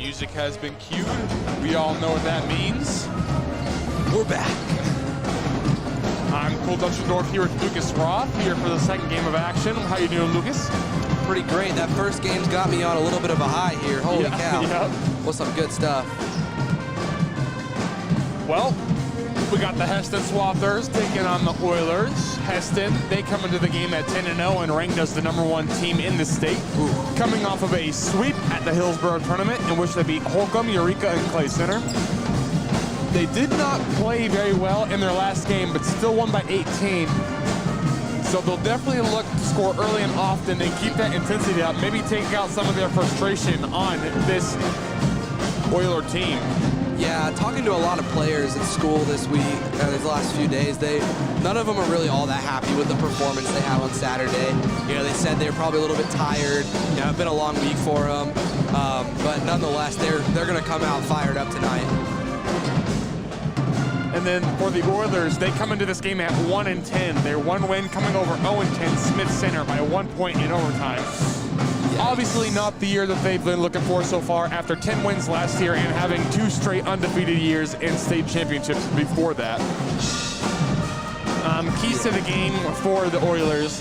music has been cued. We all know what that means. We're back. I'm Cole Dutchendorf here with Lucas Roth here for the second game of action. How you doing, Lucas? Pretty great. That first game's got me on a little bit of a high here. Holy cow. Yep. What's some good stuff? Well, we got the Hesston Swathers taking on the Oilers. Hesston, they come into the game at 10-0 and ranked as the #1 team in the state. Ooh. Coming Off of a sweep at the Hillsborough tournament in which they beat Holcomb, Eureka, and Clay Center. They did not play very well in their last game, but still won by 18. So they'll definitely look to score early and often and keep that intensity up, maybe take out some of their frustration on this Oiler team. Yeah, talking to a lot of players at school this week, these last few days, none of them are really all that happy with the performance they had on Saturday. You know, they said they were probably a little bit tired. You know, it's been a long week for them, but nonetheless, they're going to come out fired up tonight. And then for the Oilers, they come into this game at 1-10. Their one win coming over 0-10 Smith Center by 1 point in overtime. Obviously not the year that they've been looking for so far after 10 wins last year and having 2 straight undefeated years in state championships before that. Keys to the game for the Oilers: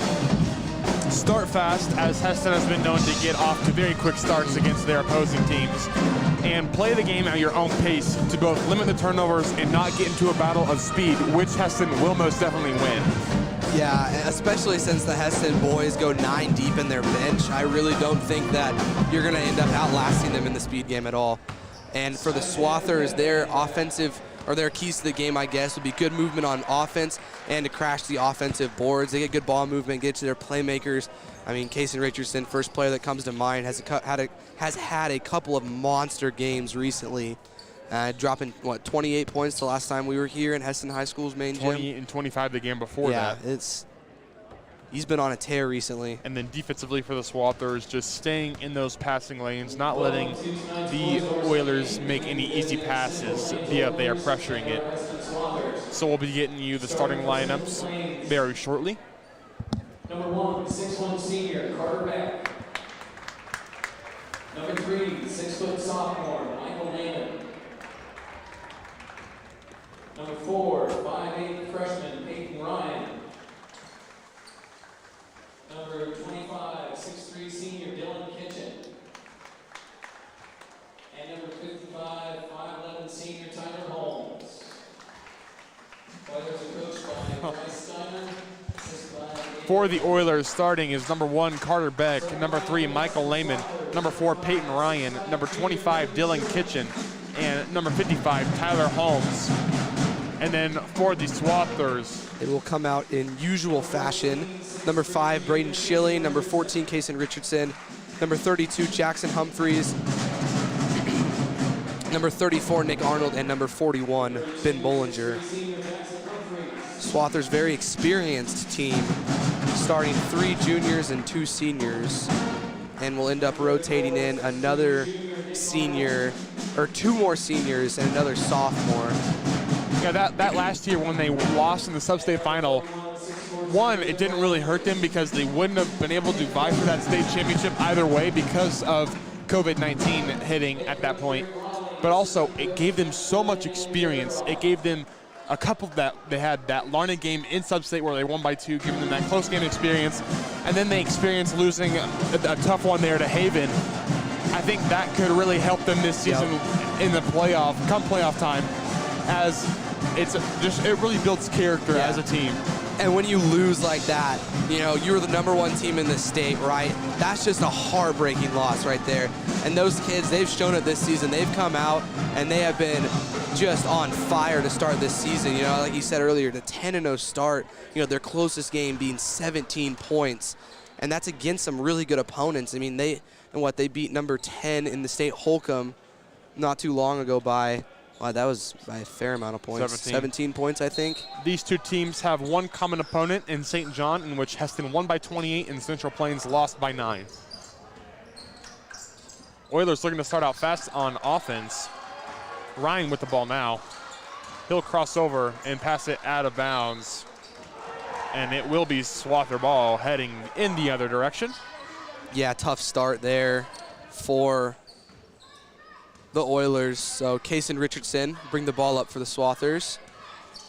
start fast, as Hesston has been known to get off to very quick starts against their opposing teams, and play the game at your own pace to both limit the turnovers and not get into a battle of speed, which Hesston will most definitely win. Yeah, especially since the Hesston boys go 9 deep in their bench. I really don't think that you're going to end up outlasting them in the speed game at all. And for the Swathers, their offensive, or their keys to the game, I guess, would be good movement on offense and to crash the offensive boards. They get good ball movement, get to their playmakers. I mean, Casey Richardson, first player that comes to mind, has had a couple of monster games recently. Dropping, 28 points the last time we were here in Hesston High School's main gym. 28 and 25 the game before that. Yeah, he's been on a tear recently. And then defensively for the Swathers, just staying in those passing lanes, not letting the Oilers make any easy passes via they are pressuring it. So we'll be getting you the starting lineups very shortly. Number 1, 6'1" senior, Carter Beck. Number 3, 6-foot sophomore, Michael Lehman. Number 4, 5'8" freshman, Peyton Ryan. Number 25, 6'3" senior, Dylan Kitchen. And number 55, 5'11" senior, Tyler Holmes. Oilers are coached by Bryce Steiner. For the Oilers, starting is number 1, Carter Beck, number 3, Michael Lehman, number 4, Peyton Ryan, number 25, Dylan Kitchen, and number 55, Tyler Holmes. And then for the Swathers, it will come out in usual fashion. Number 5, Braden Schilling, number 14, Casey Richardson, number 32, Jackson Humphreys, number 34, Nick Arnold, and number 41, Ben Bollinger. Swathers, very experienced team, starting 3 juniors and 2 seniors, and will end up rotating in another senior, or 2 more seniors and another sophomore. Yeah, that last year when they lost in the sub-state final, one, it didn't really hurt them because they wouldn't have been able to vie for that state championship either way because of COVID-19 hitting at that point. But also, it gave them so much experience. It gave them a couple that they had that Larned game in sub-state where they won by 2, giving them that close game experience. And then they experienced losing a tough one there to Haven. I think that could really help them this season in the come playoff time, as it really builds character as a team. And when you lose like that, you know, you were the #1 team in the state, right? That's just a heartbreaking loss right there. And those kids, they've shown it this season. They've come out and they have been just on fire to start this season. You know, like you said earlier, the 10-0 start, you know, their closest game being 17 points. And that's against some really good opponents. I mean, they beat number 10 in the state, Holcomb, not too long ago by, that was by a fair amount of points. 17 points, I think. These two teams have one common opponent in St. John, in which Hesston won by 28 and Central Plains lost by 9. Oilers looking to start out fast on offense. Ryan with the ball now. He'll cross over and pass it out of bounds. And it will be Swather ball heading in the other direction. Yeah, tough start there for the Oilers. So Case and Richardson bring the ball up for the Swathers.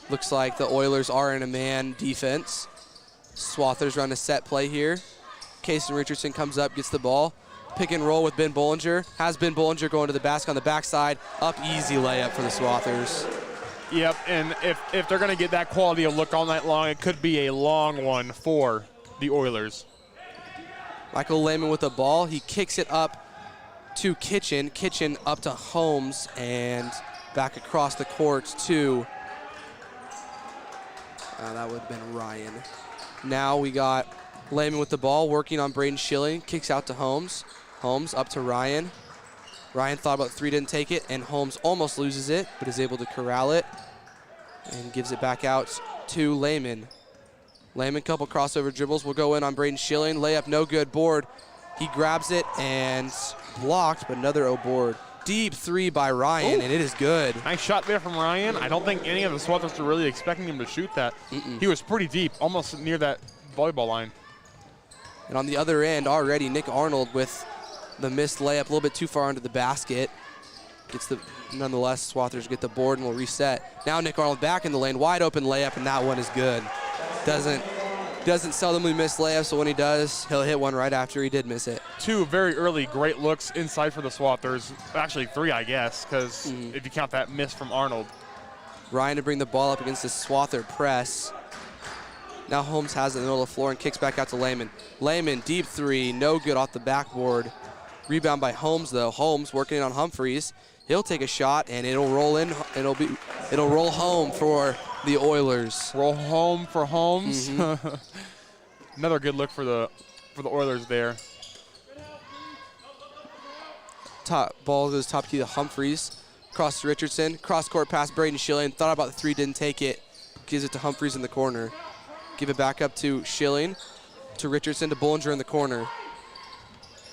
Looks like the Oilers are in a man defense. Swathers run a set play here. Case and Richardson comes up, gets the ball. Pick and roll with Ben Bollinger. Has Ben Bollinger going to the basket on the backside. Up, easy layup for the Swathers. Yep, and if they're going to get that quality of look all night long, it could be a long one for the Oilers. Michael Lehman with the ball. He kicks it up to Kitchen. Kitchen up to Holmes and back across the court to, that would have been Ryan. Now we got Lehman with the ball, working on Braden Schilling. Kicks out to Holmes. Holmes up to Ryan. Ryan thought about three, didn't take it, and Holmes almost loses it, but is able to corral it and gives it back out to Lehman. Lehman, couple crossover dribbles, will go in on Braden Schilling. Layup, no good, board. He grabs it and blocked, but another board. Deep three by Ryan, and it is good. Nice shot there from Ryan. I don't think any of the Swathers were really expecting him to shoot that. He was pretty deep, almost near that volleyball line. And on the other end already, Nick Arnold with the missed layup, a little bit too far into the basket. Nonetheless, Swathers get the board and will reset. Now Nick Arnold back in the lane, wide open layup, and that one is good. Doesn't seldomly miss layups, so when he does, he'll hit one right after he did miss it. Two very early great looks inside for the Swathers. Actually three, I guess, because if you count that miss from Arnold. Ryan to bring the ball up against the Swather press. Now Holmes has it in the middle of the floor and kicks back out to Lehman. Lehman, deep three, no good off the backboard. Rebound by Holmes though. Holmes working on Humphreys. He'll take a shot and it'll roll in. It'll roll home for the Oilers. Roll home for Holmes. Another good look for the Oilers there. Ball goes top key to Humphreys. Cross to Richardson. Cross court pass Braden Schilling. Thought about the three, didn't take it. Gives it to Humphreys in the corner. Give it back up to Schilling. To Richardson, to Bollinger in the corner.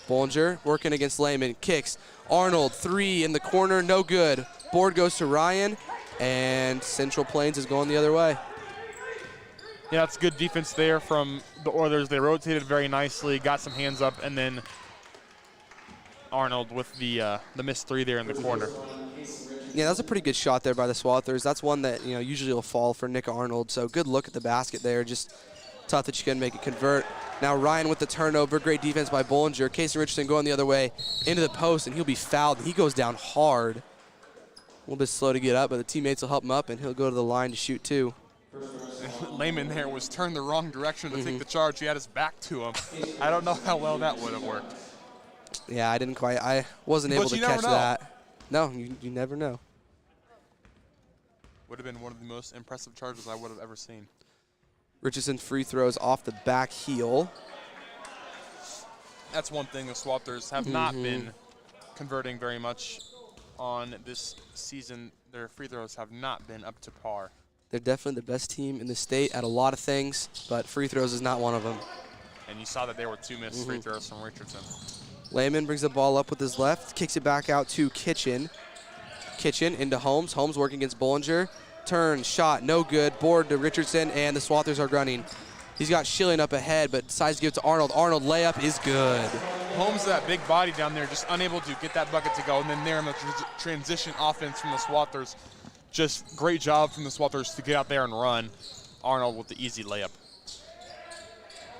Bollinger working against Lehman. Kicks. Arnold, three in the corner, no good. Board goes to Ryan, and Central Plains is going the other way. Yeah, it's good defense there from the Oilers. They rotated very nicely, got some hands up, and then Arnold with the missed three there in the corner. Yeah, that was a pretty good shot there by the Swathers. That's one that usually will fall for Nick Arnold. So good look at the basket there. Just tough that you couldn't make it convert. Now Ryan with the turnover. Great defense by Bollinger. Casey Richardson going the other way into the post, and he'll be fouled. He goes down hard. A little bit slow to get up, but the teammates will help him up, and he'll go to the line to shoot two. Lehman there was turned the wrong direction to take the charge. He had his back to him. I don't know how well that would have worked. Yeah, I wasn't able to catch that. No, you never know. Would have been one of the most impressive charges I would have ever seen. Richardson free throws off the back heel. That's one thing the Swathers have not been converting very much on this season. Their free throws have not been up to par. They're definitely the best team in the state at a lot of things, but free throws is not one of them. And you saw that there were two missed free throws from Richardson. Lehman brings the ball up with his left, kicks it back out to Kitchen. Kitchen into Holmes. Holmes working against Bollinger. Turn, shot, no good. Board to Richardson, and the Swathers are running. He's got Schilling up ahead, but decides to give it to Arnold. Arnold layup is good. Holmes, that big body down there, just unable to get that bucket to go. And then there in the transition offense from the Swathers, just great job from the Swathers to get out there and run. Arnold with the easy layup.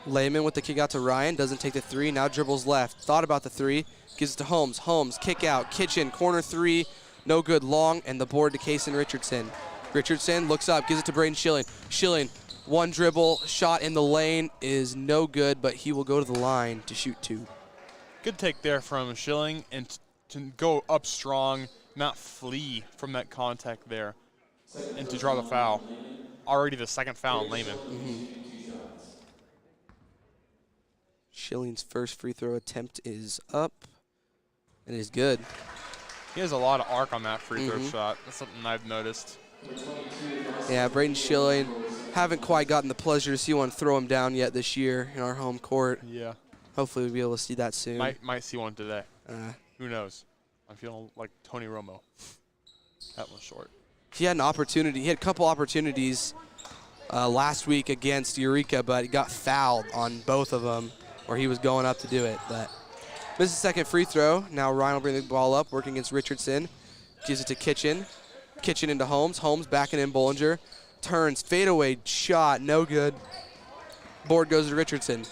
Lehman with the kick out to Ryan, doesn't take the three, now dribbles left. Thought about the three, gives it to Holmes. Holmes, kick out, Kitchen, corner three, no good, long, and the board to Kaysen Richardson. Richardson looks up, gives it to Braden Schilling. Schilling, one dribble, shot in the lane is no good, but he will go to the line to shoot two. Good take there from Schilling, and to go up strong, not flee from that contact there, and to draw the foul. Already the second foul on Lehman. Schilling's first free throw attempt is up, and is good. He has a lot of arc on that free throw shot. That's something I've noticed. Yeah, Braden Schilling, haven't quite gotten the pleasure to see one throw him down yet this year in our home court. Yeah. Hopefully we'll be able to see that soon. Might see one today. Who knows? I'm feeling like Tony Romo. That was short. He had an opportunity. He had a couple opportunities last week against Eureka, but he got fouled on both of them, or he was going up to do it. But Misses second free throw. Now Ryan will bring the ball up, working against Richardson. Gives it to Kitchen. Kitchen into Holmes. Holmes backing in Bollinger. Turns, fadeaway shot, no good. Board goes to Richardson.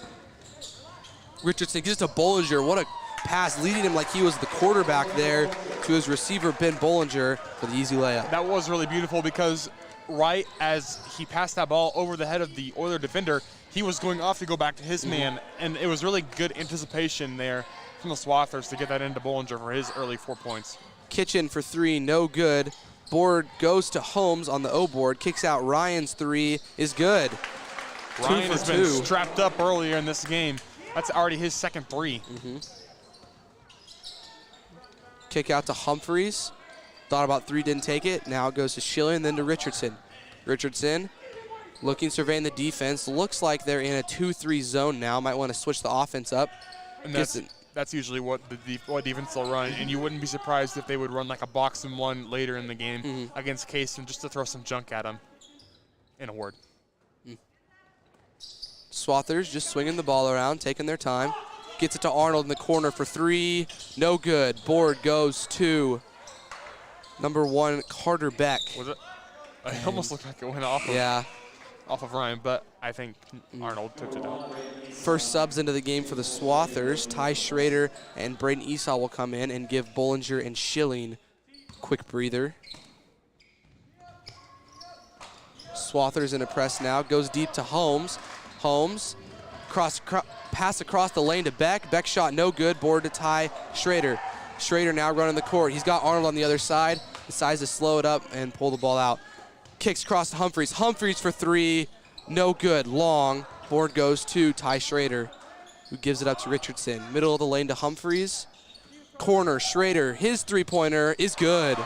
Richardson gives it to Bollinger. What a pass, leading him like he was the quarterback there to his receiver, Ben Bollinger, for the easy layup. That was really beautiful because right as he passed that ball over the head of the Oiler defender, he was going off to go back to his man, and it was really good anticipation there from the Swathers to get that into Bollinger for his early 4 points. Kitchen for three, no good. Board goes to Holmes on the O board, kicks out Ryan's three, is good. Ryan has been strapped up earlier in this game. That's already his second three. Kick out to Humphreys. Thought about three, didn't take it. Now it goes to Schilling, then to Richardson. Richardson looking, surveying the defense. Looks like they're in a 2-3 zone now. Might want to switch the offense up. And that's usually what what defense will run, and you wouldn't be surprised if they would run like a box and one later in the game against Hesston just to throw some junk at them, in a word. Swathers just swinging the ball around, taking their time. Gets it to Arnold in the corner for three. No good. Board goes to number one, Carter Beck. Was it? It almost looked like it went off of Ryan, but I think Arnold took it out. First subs into the game for the Swathers. Ty Schrader and Braden Esau will come in and give Bollinger and Schilling quick breather. Swathers in a press now. Goes deep to Holmes. Holmes, pass across the lane to Beck. Beck shot no good. Board to Ty Schrader. Schrader now running the court. He's got Arnold on the other side. Decides to slow it up and pull the ball out. Kicks across to Humphreys. Humphreys for three. No good. Long. Board goes to Ty Schrader, who gives it up to Richardson. Middle of the lane to Humphreys. Corner, Schrader. His three-pointer is good.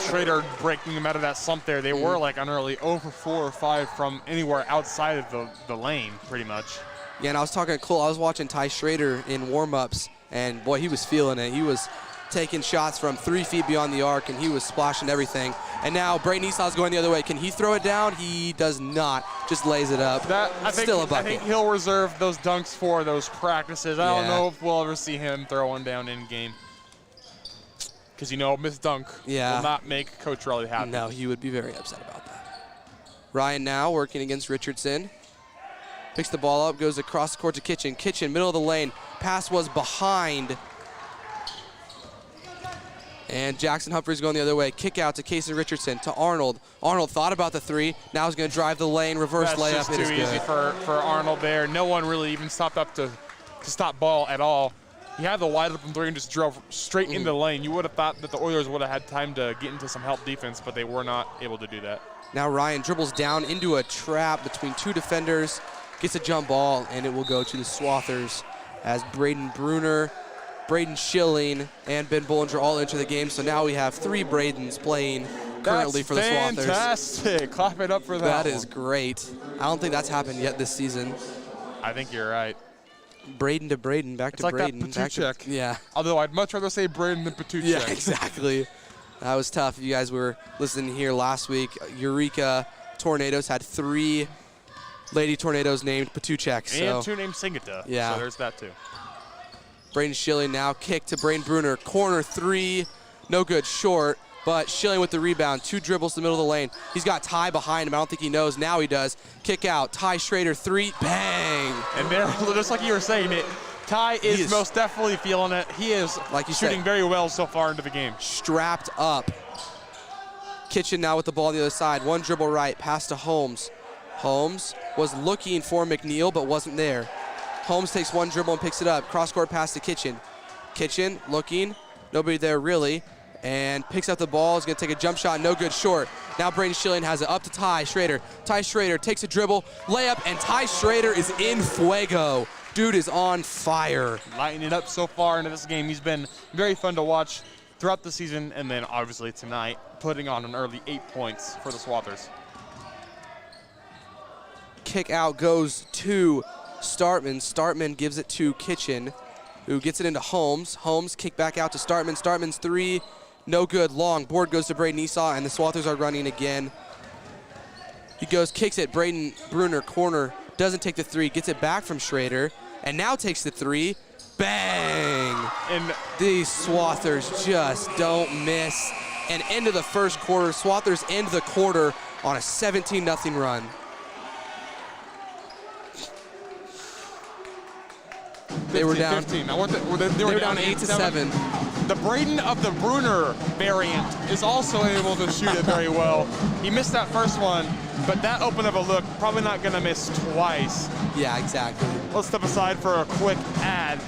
Schrader breaking them out of that slump there. They were like an early 0 for 4 or 5 from anywhere outside of the lane, pretty much. Yeah, and I was talking to Cole. I was watching Ty Schrader in warm-ups, and boy, he was feeling it. He was taking shots from 3 feet beyond the arc, and he was splashing everything. And now Braden Esau's going the other way. Can he throw it down? He does not. Just lays it up. Still a bucket. I think he'll reserve those dunks for those practices. I don't know if we'll ever see him throw one down in game. Because, you know, Miss Dunk will not make Coach Raleigh happy. No, he would be very upset about that. Ryan now working against Richardson. Picks the ball up, goes across the court to Kitchen. Kitchen, middle of the lane. Pass was behind. And Jackson Humphreys going the other way. Kick out to Casey Richardson, to Arnold. Arnold thought about the three. Now he's going to drive the lane, reverse layup. That's just too easy for Arnold there. No one really even stopped up to stop ball at all. He had the wide open three and just drove straight into the lane. You would have thought that the Oilers would have had time to get into some help defense, but they were not able to do that. Now Ryan dribbles down into a trap between two defenders, gets a jump ball, and it will go to the Swathers as Braden Bruner, Braden Schilling, and Ben Bollinger all enter the game. So now we have 3 Bradens playing currently for the Swathers. Fantastic. Clap it up for that. That is great. I don't think that's happened yet this season. I think you're right. Braden to Braden, back it's to like Braden. That Patuchek. Yeah. Although I'd much rather say Braden than Patuchek. Yeah, exactly. That was tough. If you guys were listening here last week, Eureka Tornadoes had 3 Lady Tornadoes named Patuchek. And 2 named Singita. Yeah. So there's that too. Braden Schilling now kick to Braden Bruner. Corner 3, no good, short. But Schilling with the rebound, 2 dribbles to the middle of the lane. He's got Ty behind him. I don't think he knows. Now he does. Kick out. Ty Schrader, 3, bang. And there, just like you were saying, Ty is most definitely feeling it. He is shooting very well so far into the game. Strapped up. Kitchen now with the ball on the other side. 1 dribble right, pass to Holmes. Holmes was looking for McNeil, but wasn't there. Holmes takes 1 dribble and picks it up. Cross-court pass to Kitchen. Kitchen looking. Nobody there really. And picks up the ball, is going to take a jump shot, no good, short. Now Braden Schilling has it up to Ty Schrader. Ty Schrader takes a dribble, layup, and Ty Schrader is in fuego. Dude is on fire. Lighting it up so far into this game. He's been very fun to watch throughout the season, and then obviously tonight, putting on an early 8 points for the Swathers. Kick out goes to Startman. Startman gives it to Kitchen, who gets it into Holmes. Holmes kick back out to Startman. Startman's 3. No good, long. Board goes to Braden Esau, and the Swathers are running again. He goes, kicks it. Braden Bruner, corner, doesn't take the 3, gets it back from Schrader, and now takes the 3. Bang! And These Swathers just don't miss. And into the first quarter, Swathers end the quarter on a 17-0 run. They were down. 15. They were down 8-7. The Braden of the Bruner variant is also able to shoot it very well. He missed that first one, but that open of a look, probably not gonna miss twice. Yeah, exactly. Let's step aside for a quick ad.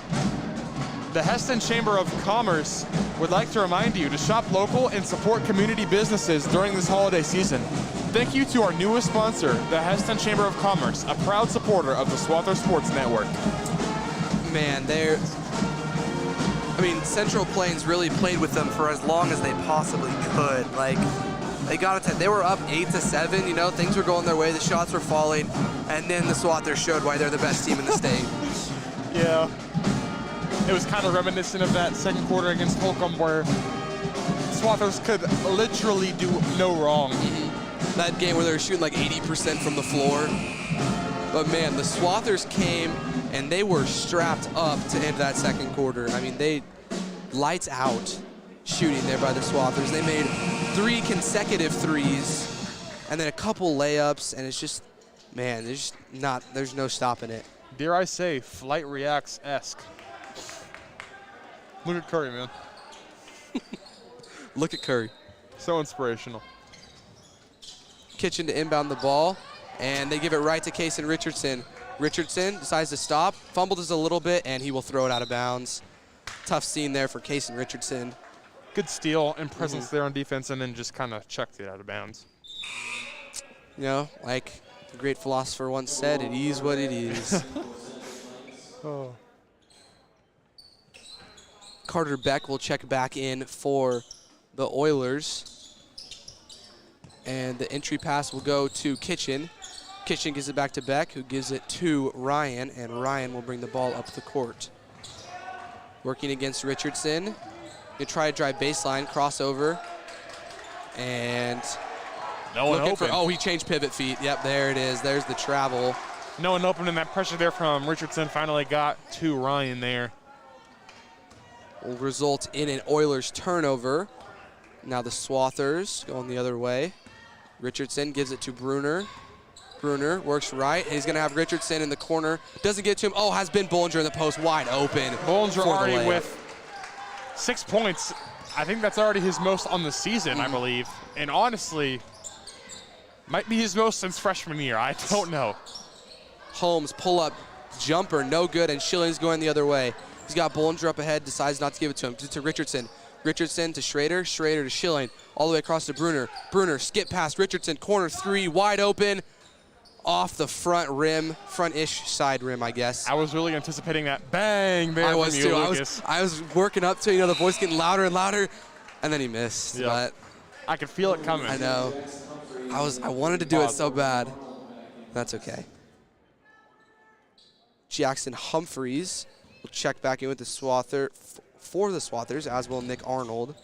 The Hesston Chamber of Commerce would like to remind you to shop local and support community businesses during this holiday season. Thank you to our newest sponsor, the Hesston Chamber of Commerce, a proud supporter of the Swather Sports Network. Man, Central Plains really played with them for as long as they possibly could. Like, they were up 8-7, you know, things were going their way, the shots were falling, and then the Swathers showed why they're the best team in the state. Yeah. It was kind of reminiscent of that second quarter against Holcomb where Swathers could literally do no wrong. Mm-hmm. That game where they were shooting like 80% from the floor. But man, the Swathers came and they were strapped up to end that second quarter. I mean, they lights out shooting there by the Swathers. They made 3 consecutive threes and then a couple layups, and it's just, man, there's no stopping it. Dare I say, Flight Reacts-esque. Look at Curry, man. Look at Curry. So inspirational. Kitchen to inbound the ball, and they give it right to Kaysen Richardson. Richardson decides to stop, fumbled just a little bit, and he will throw it out of bounds. Tough scene there for Kaysen Richardson. Good steal and presence there on defense, and then just kind of chucked it out of bounds. You know, like the great philosopher once said, it is what it is. Oh. Carter Beck will check back in for the Oilers. And the entry pass will go to Kitchen. Kitchen gives it back to Beck, who gives it to Ryan, and Ryan will bring the ball up the court. Working against Richardson. They try to drive baseline, crossover. And no one open. Oh, he changed pivot feet. Yep, there it is. There's the travel. No one open, and that pressure there from Richardson finally got to Ryan there. Will result in an Oilers turnover. Now the Swathers going the other way. Richardson gives it to Bruner. Bruner works right. He's going to have Richardson in the corner. Doesn't get to him. Oh, has been Bollinger in the post, wide open. Bollinger already with 6 points. I think that's already his most on the season, I believe. And honestly, might be his most since freshman year. I don't know. Holmes pull-up jumper, no good, and Schilling's going the other way. He's got Bollinger up ahead, decides not to give it to him. To Richardson. Richardson to Schrader. Schrader to Schilling. All the way across to Bruner. Bruner, skip past Richardson. Corner 3, wide open. Off the front rim, front-ish side rim, I guess. I was really anticipating that bang there from you, Lucas. I was working up to, you know, the voice getting louder and louder, and then he missed. Yep. But I could feel it coming. I know. I wanted to do it so bad. That's okay. Jackson Humphreys will check back in with the Swather for the Swathers, as will Nick Arnold.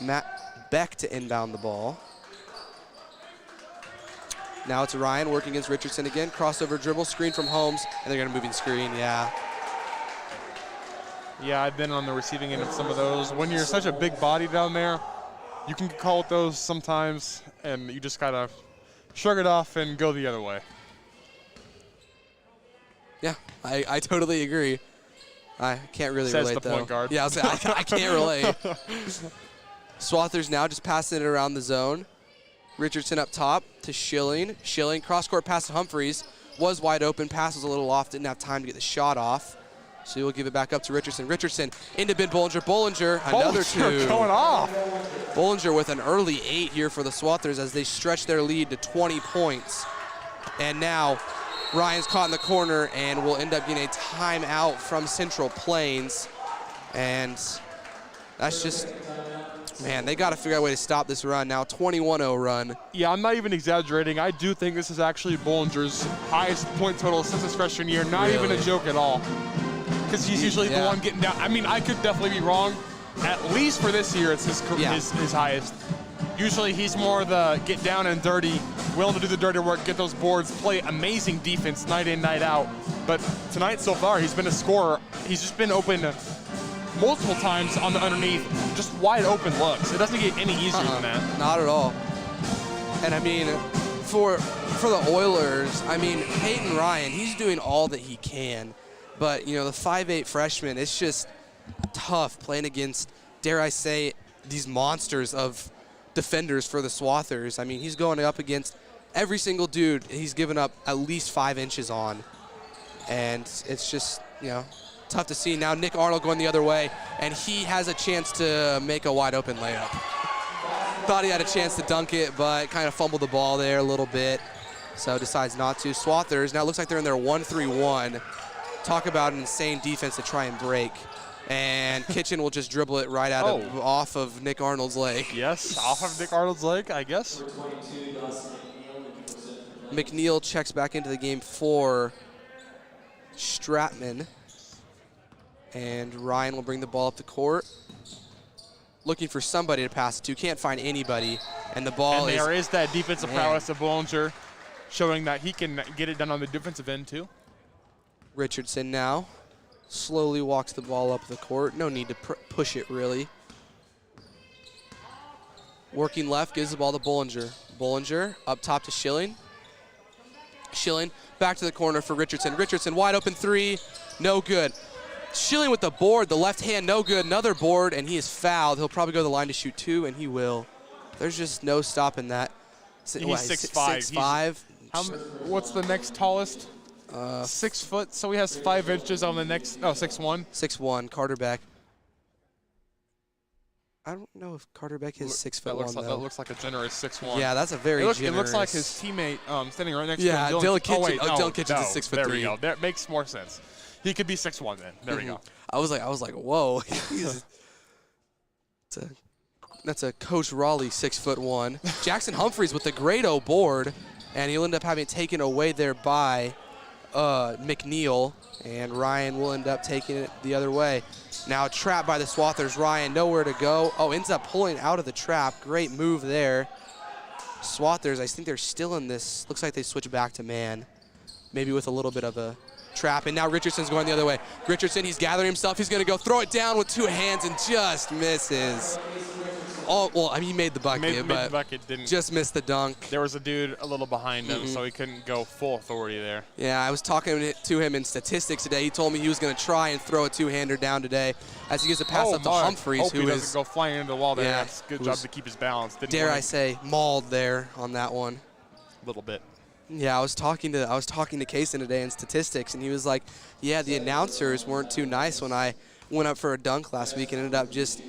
Matt Beck to inbound the ball. Now it's Ryan working against Richardson again. Crossover dribble, screen from Holmes, and they're going to moving screen, yeah. Yeah, I've been on the receiving end of some of those. When you're such a big body down there, you can call it those sometimes, and you just kind of shrug it off and go the other way. Yeah, I totally agree. I can't really relate, though. Says the point guard. Yeah, I can't relate. Swathers now just passing it around the zone. Richardson up top to Schilling. Schilling, cross-court pass to Humphreys. Was wide open, pass was a little off, didn't have time to get the shot off. So he will give it back up to Richardson. Richardson into Ben Bollinger. Bollinger, another two. Going off. Bollinger with an early 8 here for the Swathers as they stretch their lead to 20 points. And now Ryan's caught in the corner and will end up getting a timeout from Central Plains. And that's just, man, they got to figure out a way to stop this run now. 21-0 run. Yeah, I'm not even exaggerating. I do think this is actually Bollinger's highest point total since his freshman year. Not even a joke at all. Because he's usually the one getting down. I mean, I could definitely be wrong. At least for this year, it's his highest. Usually he's more the get down and dirty, willing to do the dirty work, get those boards, play amazing defense night in, night out. But tonight so far, he's been a scorer. He's just been open multiple times on the underneath, just wide open looks. It doesn't get any easier than that. Not at all. And I mean, for the Oilers, I mean, Peyton Ryan, he's doing all that he can. But, you know, the 5'8" freshman, it's just tough playing against, dare I say, these monsters of defenders for the Swathers. I mean, he's going up against every single dude he's given up at least 5 inches on. And it's just, you know, tough to see. Now Nick Arnold going the other way, and he has a chance to make a wide open layup. Thought he had a chance to dunk it, but kind of fumbled the ball there a little bit, so decides not to. Swathers, now it looks like they're in their 1-3-1. Talk about an insane defense to try and break. And Kitchen will just dribble it right out off of Nick Arnold's leg. Yes, off of Nick Arnold's leg, I guess. McNeil checks back into the game for Stratman. And Ryan will bring the ball up the court. Looking for somebody to pass it to. Can't find anybody. And the ball and there is that defensive prowess of Bollinger, showing that he can get it done on the defensive end too. Richardson now slowly walks the ball up the court. No need to push it, really. Working left, gives the ball to Bollinger. Bollinger up top to Schilling. Schilling back to the corner for Richardson. Richardson wide open three, no good. Schilling with the board, the left hand, no good. Another board, and he is fouled. He'll probably go to the line to shoot 2, and he will. There's just no stopping that. He's 6'5". 6'5". What's the next tallest? 6 foot, so he has 5 inches on the next, 6'1". 6'1", Carter Beck. I don't know if Carter Beck is 6'1", though. That looks like a generous 6'1". Yeah, that's a very generous. It looks like his teammate standing right next to him. Yeah, Dylan Kitchen. Dylan Kitchen's a 6'3". There we go. That makes more sense. He could be 6'1" then. There we go. I was like, whoa. That's a Coach Raleigh 6'1". Jackson Humphreys with the great O board, and he'll end up having it taken away there by McNeil, and Ryan will end up taking it the other way. Now trapped by the Swathers. Ryan nowhere to go. Oh, ends up pulling out of the trap. Great move there. Swathers, I think they're still in this. Looks like they switch back to man, maybe with a little bit of a trap. And now Richardson's going the other way. Richardson, he's gathering himself. He's going to go throw it down with 2 hands and just misses. Oh, well, I mean, he made the bucket, but didn't. Just missed the dunk. There was a dude a little behind him, so he couldn't go full authority there. Yeah, I was talking to him in statistics today. He told me he was going to try and throw a 2-hander down today as he gives a pass up to Humphreys, Hope he doesn't go flying into the wall there. Yeah, That's a good job to keep his balance. Dare I say, mauled there on that one. A little bit. Yeah, I was talking to Kaysen today in statistics, and he was like, yeah, the announcers weren't too nice when I went up for a dunk last week and ended up just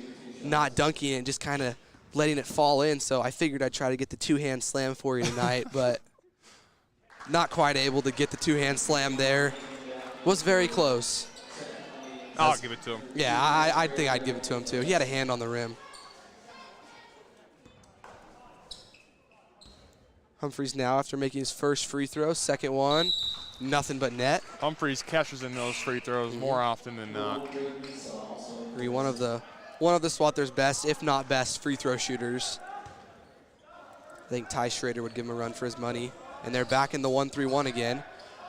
not dunking it and just kind of letting it fall in. So I figured I'd try to get the 2-hand slam for you tonight, but not quite able to get the 2-hand slam there. Was very close. I'll give it to him. Yeah, I think I'd give it to him too. He had a hand on the rim. Humphreys now after making his first free throw, second one, nothing but net. Humphreys catches in those free throws more often than not. One of the Swathers' best, if not best, free throw shooters. I think Ty Schrader would give him a run for his money. And they're back in the 1-3-1 again.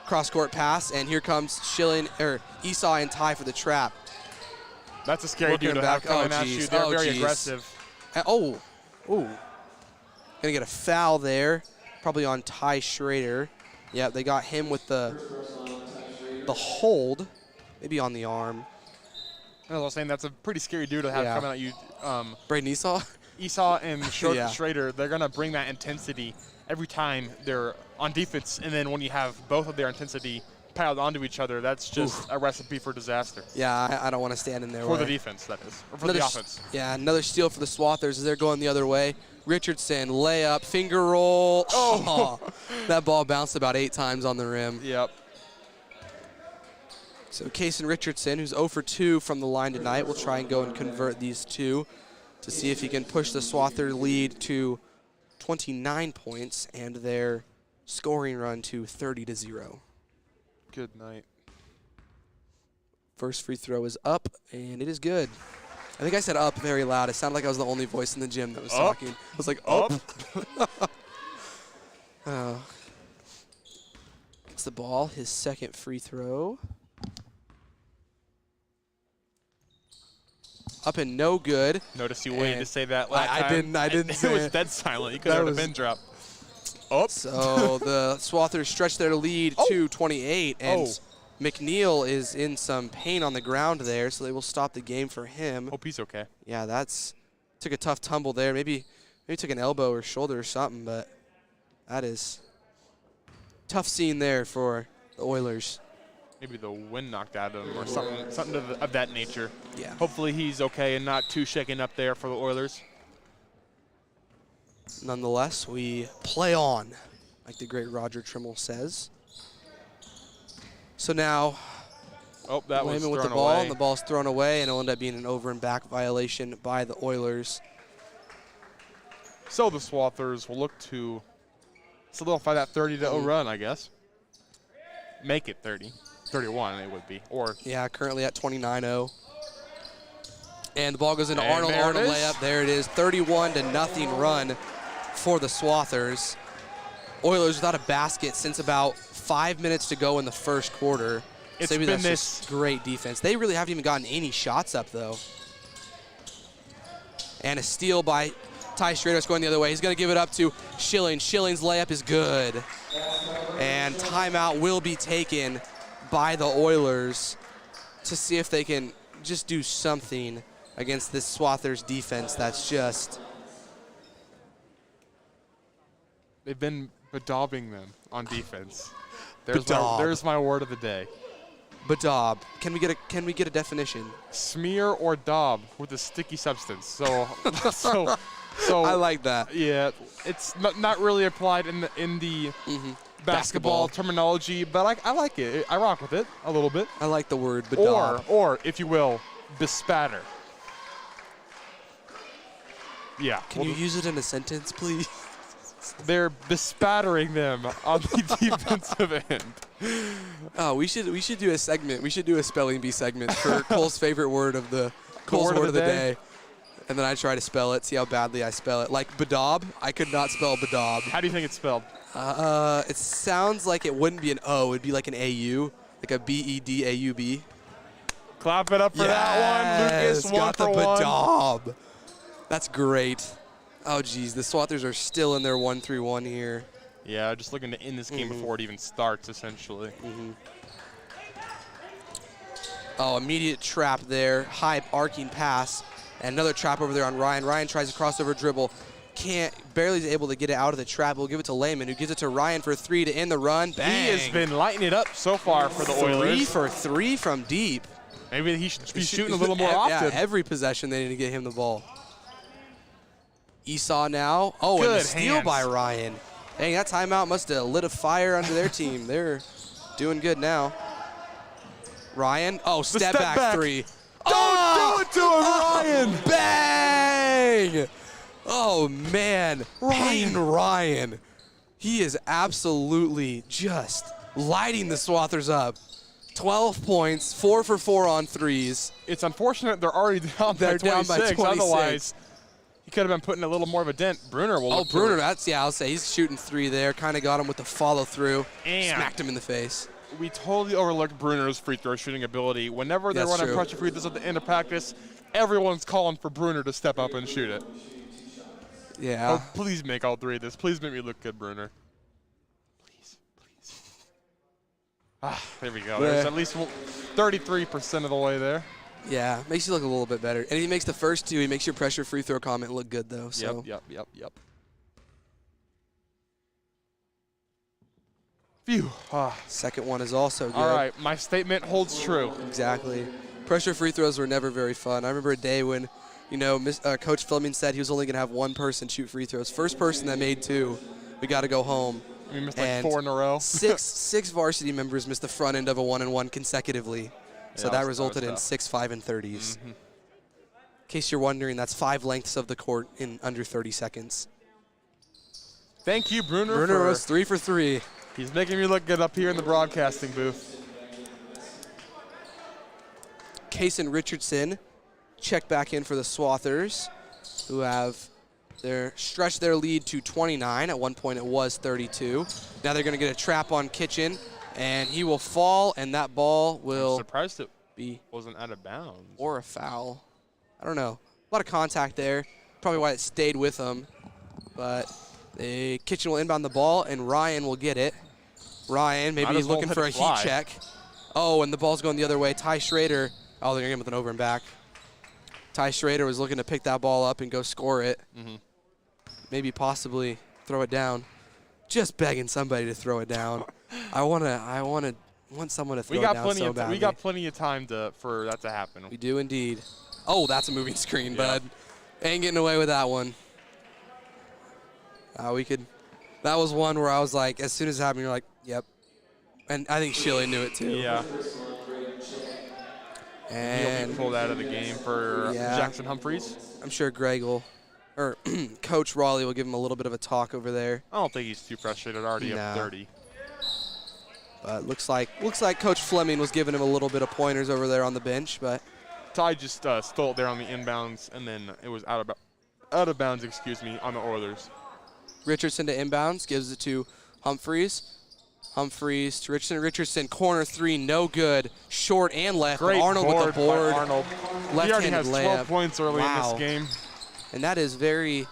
Cross-court pass, and here comes Esau and Ty for the trap. That's a scary dude to have coming at you. They're very aggressive. Gonna get a foul there, probably on Ty Schrader. Yeah, they got him with the hold, maybe on the arm. I was saying that's a pretty scary dude to have coming at you. Braden Esau? Esau and Schrader, they're going to bring that intensity every time they're on defense. And then when you have both of their intensity piled onto each other, that's just a recipe for disaster. Yeah, I don't want to stand in there. For the defense, that is. Or for the offense. Yeah, another steal for the Swathers as they're going the other way. Richardson, layup, finger roll. Oh, that ball bounced about 8 times on the rim. Yep. So Kaysen Richardson, who's 0 for 2 from the line tonight, will try and go and convert these 2 to see if he can push the Swather lead to 29 points and their scoring run to 30-0. Good night. First free throw is up, and it is good. I think I said up very loud. It sounded like I was the only voice in the gym that was talking. I was like, up. Gets the ball, his second free throw. Up and no good. Notice you waited to say that last time. I didn't say it. was it. dead silent. You could have been dropped. Oh. So the Swathers stretch their lead to 28, and McNeil is in some pain on the ground there, so they will stop the game for him. Hope he's okay. Yeah, took a tough tumble there. Maybe took an elbow or shoulder or something, but that is tough scene there for the Oilers. Maybe the wind knocked out of him or something of that nature. Yeah. Hopefully he's okay and not too shaken up there for the Oilers. Nonetheless, we play on, like the great Roger Trimmel says. So now, that was Lehman thrown with the ball, away. and the ball's thrown away, and it'll end up being an over and back violation by the Oilers. So the Swathers will look to solidify that 30-0 run, I guess. Make it 30. 31 it would be. Or yeah, currently at 29-0. And the ball goes into And Arnold. there it Arnold is. layup. There it is. 31-0 run for the Swathers. Oilers without a basket since about 5 minutes to go in the first quarter. It's so maybe been that's just great defense. They really haven't even gotten any shots up, though. And a steal by Ty Stratos going the other way. He's going to give it up to Schilling. Schilling's layup is good. And timeout will be taken by the Oilers to see if they can just do something against this Swathers defense that's just... they've been bedaubing them on defense. Bedaub. There's my word of the day. Bedaub. Can we get a definition? Smear or daub with a sticky substance. So I like that. Yeah, it's not really applied in the basketball terminology, but I like it. I rock with it a little bit. I like the word bedaub. Or if you will, bespatter. Yeah. Can you use it in a sentence, please? They're bespattering them on the defensive end. Oh, we should do a segment. We should do a spelling bee segment for Cole's favorite word of the Cole's word of the day. And then I try to spell it, see how badly I spell it. Like bedaub, I could not spell bedaub. How do you think it's spelled? It sounds like it wouldn't be an O. It'd be like an A-U, like a B-E-D-A-U-B. Clap it up for that one. Lucas, got the one for one. bedaub. That's great. Oh, geez, the Swathers are still in their 1-3-1 here. Yeah, just looking to end this game before it even starts, essentially. Oh, immediate trap there. High arcing pass. And another trap over there on Ryan. Ryan tries to crossover dribble. Barely is able to get it out of the trap. We'll give it to Lehman, who gives it to Ryan for 3 to end the run. Bang. He has been lighting it up so far for the Oilers. 3 for 3 from deep. Maybe he should be shooting a little more often. Yeah, every possession they need to get him the ball. Esau now. Oh, Good and the steal hands. by Ryan. Dang, that timeout must have lit a fire under their team. They're doing good now. Ryan. Oh, step back 3. Don't do it to him, Ryan! Bang! Oh, man. Peyton Ryan. He is absolutely just lighting the Swathers up. 12 points, 4 for 4 on threes. It's unfortunate they're already down by 26. Down by 26. Otherwise, he could have been putting a little more of a dent. Bruner will look Bruner, for it. I'll say he's shooting 3 there. Kind of got him with the follow through. And smacked him in the face. We totally overlooked Bruner's free throw shooting ability. Whenever they're That's running true. pressure free throws at the end of practice, everyone's calling for Bruner to step up and shoot it. Yeah. Oh, please make all 3 of this. Please make me look good, Bruner. Please. There we go. Yeah. There's at least 33% of the way there. Yeah, makes you look a little bit better. And if he makes the first 2, he makes your pressure free throw comment look good, though. So. Yep. Phew. Second one is also good. All right, my statement holds true. Exactly. Pressure free throws were never very fun. I remember a day when, Coach Fleming said he was only going to have 1 person shoot free throws. First person that made 2, we got to go home. We missed like 4 in a row. six varsity members missed the front end of a 1-and-1 consecutively. So that resulted in 6 5-and-30s. In case you're wondering, that's 5 lengths of the court in under 30 seconds. Thank you, Bruner. Bruner was 3 for 3. He's making me look good up here in the broadcasting booth. Kason Richardson check back in for the Swathers, who have stretched their lead to 29. At one point it was 32. Now they're going to get a trap on Kitchen, and he will fall, and that ball will I'm surprised it be wasn't out of bounds. or a foul. I don't know. A lot of contact there. Probably why it stayed with him. But the Kitchen will inbound the ball, and Ryan will get it. Ryan maybe as well looking let for a it fly. heat check. Oh, and the ball's going the other way. Ty Schrader. Oh, they're going to get him with an over and back. Ty Schrader was looking to pick that ball up and go score it. Maybe possibly throw it down. Just begging somebody to throw it down. I want someone to throw it down so badly. We got plenty of time for that to happen. We do indeed. Oh, that's a moving screen, Yeah. bud. Ain't getting away with that one. That was one where I was like, as soon as it happened, you're like, yep. And I think Shilly knew it too. Yeah. And He'll be pulled out of the game for Yeah. Jackson Humphreys. I'm sure Coach Raleigh will give him a little bit of a talk over there. I don't think he's too frustrated. Already No. up 30. But looks like Coach Fleming was giving him a little bit of pointers over there on the bench. But Ty just stole it there on the inbounds, and then it was out of bounds, on the Oilers. Richardson to inbounds, gives it to Humphreys. Humphreys to Richardson. Richardson, corner three, no good. Short and left. Great Arnold with the board. by Arnold. He already Left-handed has 12 layup. points early in Wow. this game. And that is very,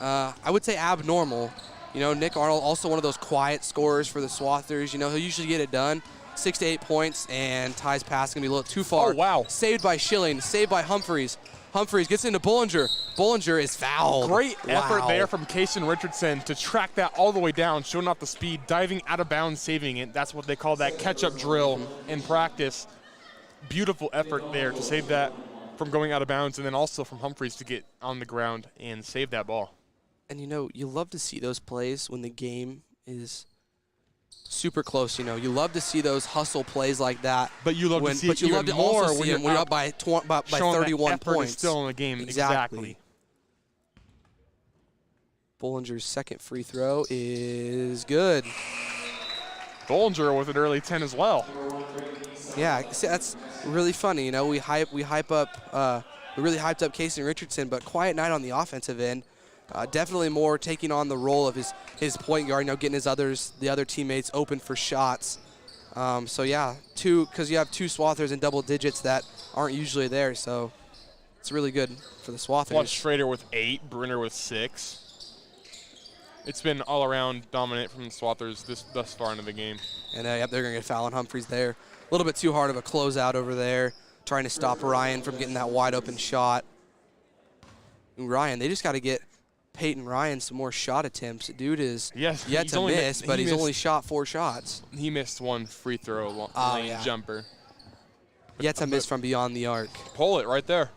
I would say, abnormal. You know, Nick Arnold, also one of those quiet scorers for the Swathers. You know, he'll usually get it done. 6 to 8 points, and Ty's pass going to be a little too far. Oh, wow. Saved by Schilling, saved by Humphreys. Humphreys gets into Bullinger. Bullinger is fouled. Great effort Wow. there from Kason Richardson to track that all the way down, showing off the speed, diving out of bounds, saving it. That's what they call that catch-up drill in practice. Beautiful effort there to save that from going out of bounds, and then also from Humphreys to get on the ground and save that ball. And, you know, you love to see those plays when the game is super close. You know, you love to see those hustle plays like that. But you love to see it you even love to more also when see you're them when you're up up by showing 31 that effort points. is still in the game. Exactly. Bullinger's second free throw is good. Bollinger with an early 10 as well. Yeah, see, that's really funny. You know, we really hyped up Casey Richardson, but quiet night on the offensive end. Definitely more taking on the role of his point guard, you know, getting the other teammates open for shots. So yeah, because you have two Swathers in double digits that aren't usually there, so it's really good for the Swathers. Plus Schrader with 8, Brenner with 6. It's been all around dominant from the Swathers thus far into the game. And yep, they're going to get foul on Humphreys there. A little bit too hard of a closeout over there, trying to stop Ryan from getting that wide open shot. And Ryan, they just got to get Peyton Ryan some more shot attempts. Dude is yet to miss, but he's only shot 4 shots. He missed one free throw lane jumper. Yet to miss from beyond the arc. Pull it right there.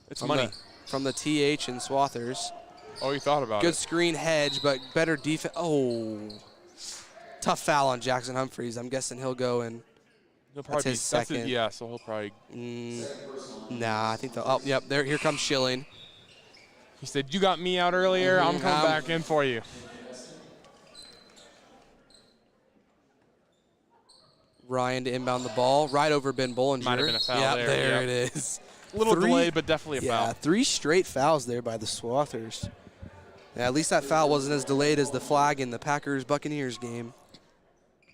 It's money. From the TH and Swathers. Oh, you thought about it. Good screen hedge, but better defense. Oh, tough foul on Jackson Humphreys. I'm guessing he'll go and that's his second. Yeah, so he'll probably. Nah, I think yep. Here comes Schilling. He said, "You got me out earlier. I'm coming back in for you." Ryan to inbound the ball right over Ben Bullinger. Might have been a foul there. There it is. Little delay, but definitely a foul. Yeah, 3 straight fouls there by the Swathers. Yeah, at least that foul wasn't as delayed as the flag in the Packers-Buccaneers game.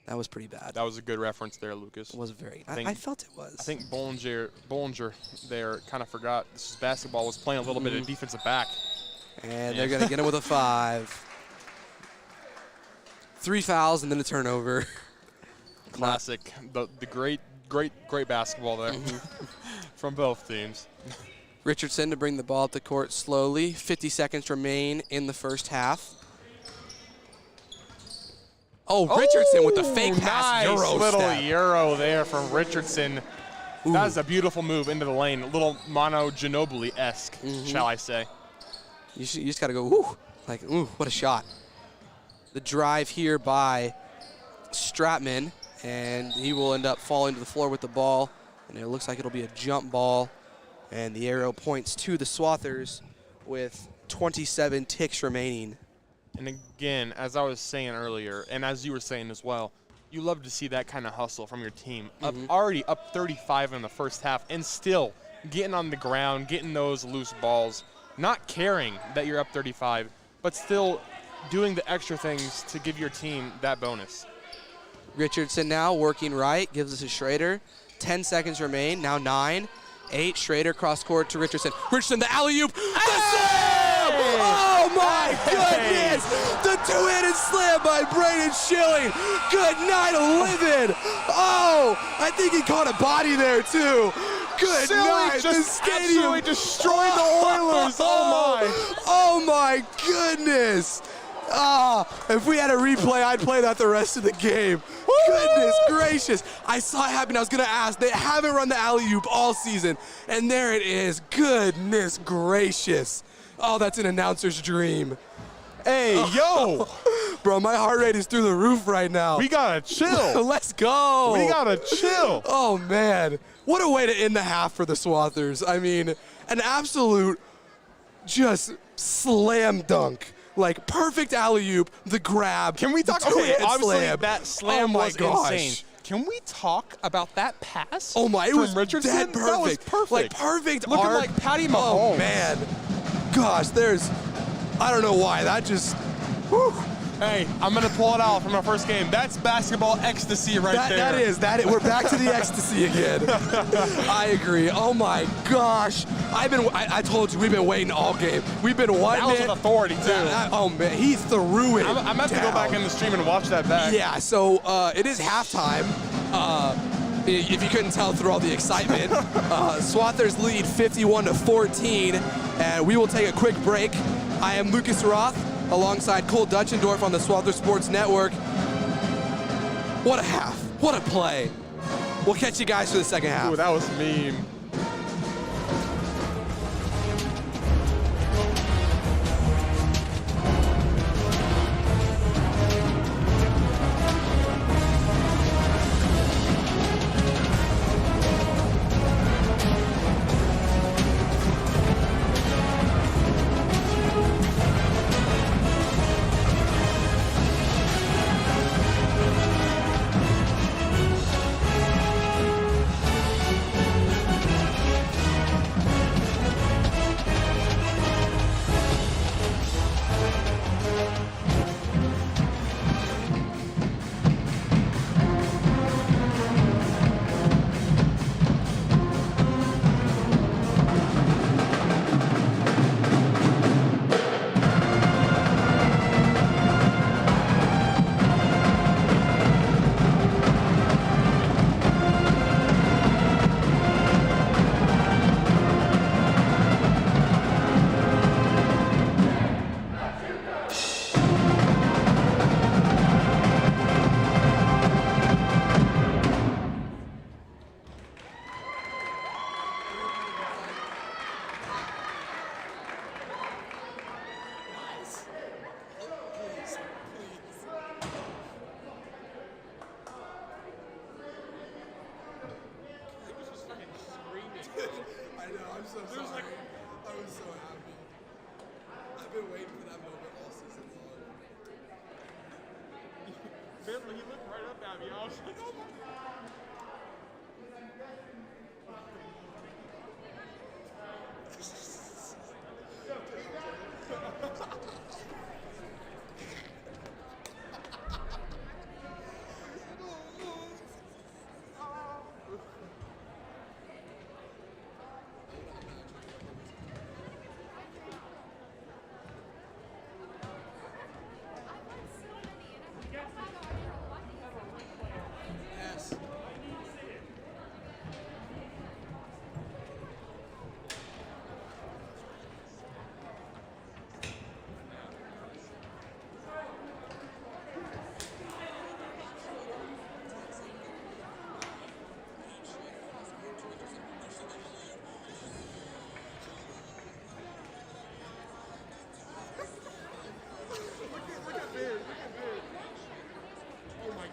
That was pretty bad. That was a good reference there, Lucas. It was very. I felt it was. I think Bollinger there kind of forgot this is basketball, was playing a little bit of defensive back. And they're going to get him with a 5. 3 fouls and then a turnover. Classic. The great basketball there from both teams. Richardson to bring the ball up the court slowly. 50 seconds remain in the first half. Oh, Richardson with the fake pass. Nice Euro little step. Euro there from Richardson. That was a beautiful move into the lane. A little Mono Ginobili-esque, shall I say. You just got to go, whoo. Like, ooh, what a shot. The drive here by Stratman, and he will end up falling to the floor with the ball. And it looks like it'll be a jump ball. And the arrow points to the Swathers with 27 ticks remaining. And again, as I was saying earlier, and as you were saying as well, you love to see that kind of hustle from your team. Already up 35 in the first half, and still getting on the ground, getting those loose balls, not caring that you're up 35, but still doing the extra things to give your team that bonus. Richardson now working right, gives us a Schrader. 10 seconds remain, now 9, 8. Schrader cross court to Richardson. Richardson, the alley-oop, the slam! Oh my goodness! The two-handed slam by Braden Schilling. Good night, Livin. Oh, I think he caught a body there too. Good night, the stadium. Absolutely destroyed the Oilers. Oh my goodness. If we had a replay, I'd play that the rest of the game. Goodness gracious. I saw it happen. I was going to ask. They haven't run the alley-oop all season, and there it is. Goodness gracious. Oh, that's an announcer's dream. Hey, yo. Bro, my heart rate is through the roof right now. We got to chill. Let's go. We got to chill. Oh, man. What a way to end the half for the Swathers. I mean, an absolute just slam dunk. Like, perfect alley-oop, the grab. Can we talk? Okay, obviously slam. that slam was insane. Can we talk about that pass? Oh my, it from was Richardson? dead perfect. That was perfect. Like perfect Looking arc. like Patty Mahomes. Oh man. Gosh, I don't know why. That just, whew. Hey, I'm going to pull it out from our first game. That's basketball ecstasy right there. That is. We're back to the ecstasy again. I agree. Oh my gosh. I told you, we've been waiting all game. We've been wanting That was with authority, too. Oh man, he threw it. I'm going to have to go back in the stream and watch that back. Yeah, so it is halftime. If you couldn't tell through all the excitement, Swathers lead 51-14, and we will take a quick break. I am Lucas Roth, alongside Cole Dutchendorf on the Swathers Sports Network. What a half. What a play. We'll catch you guys for the second half. Ooh, that was mean. Bentley, he looked right up at me. I was like, oh my God.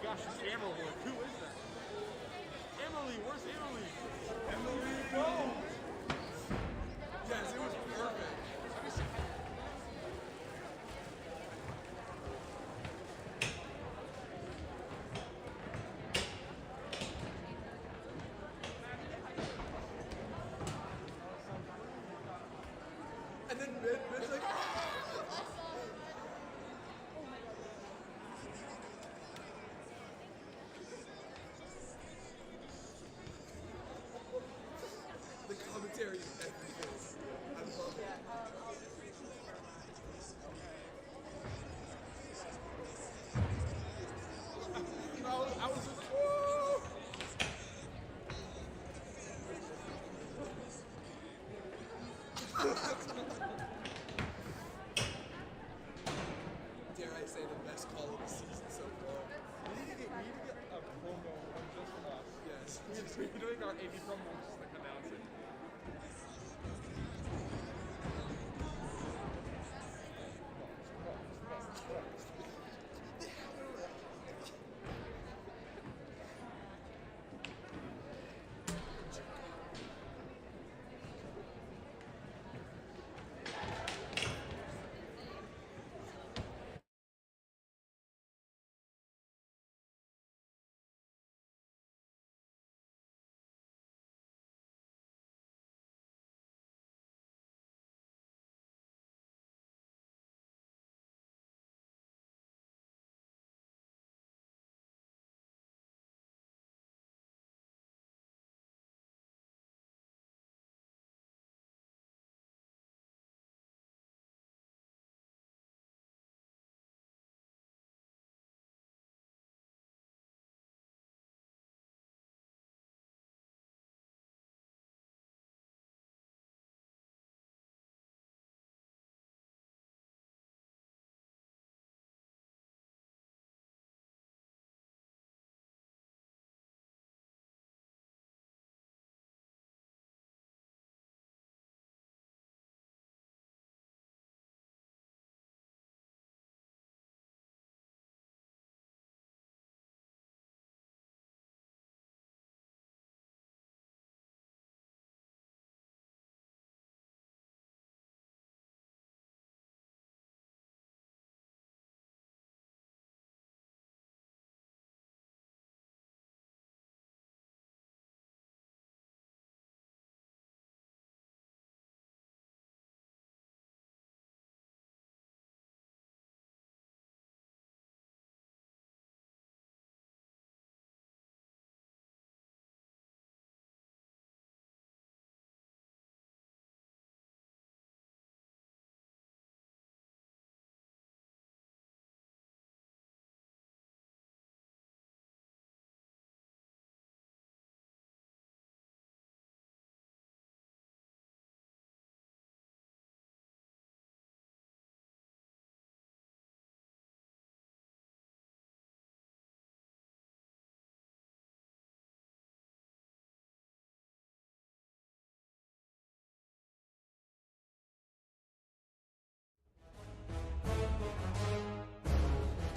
Gosh, it's Emily. Who is that? Emily, where's Emily? Emily, no! Yes, it was perfect.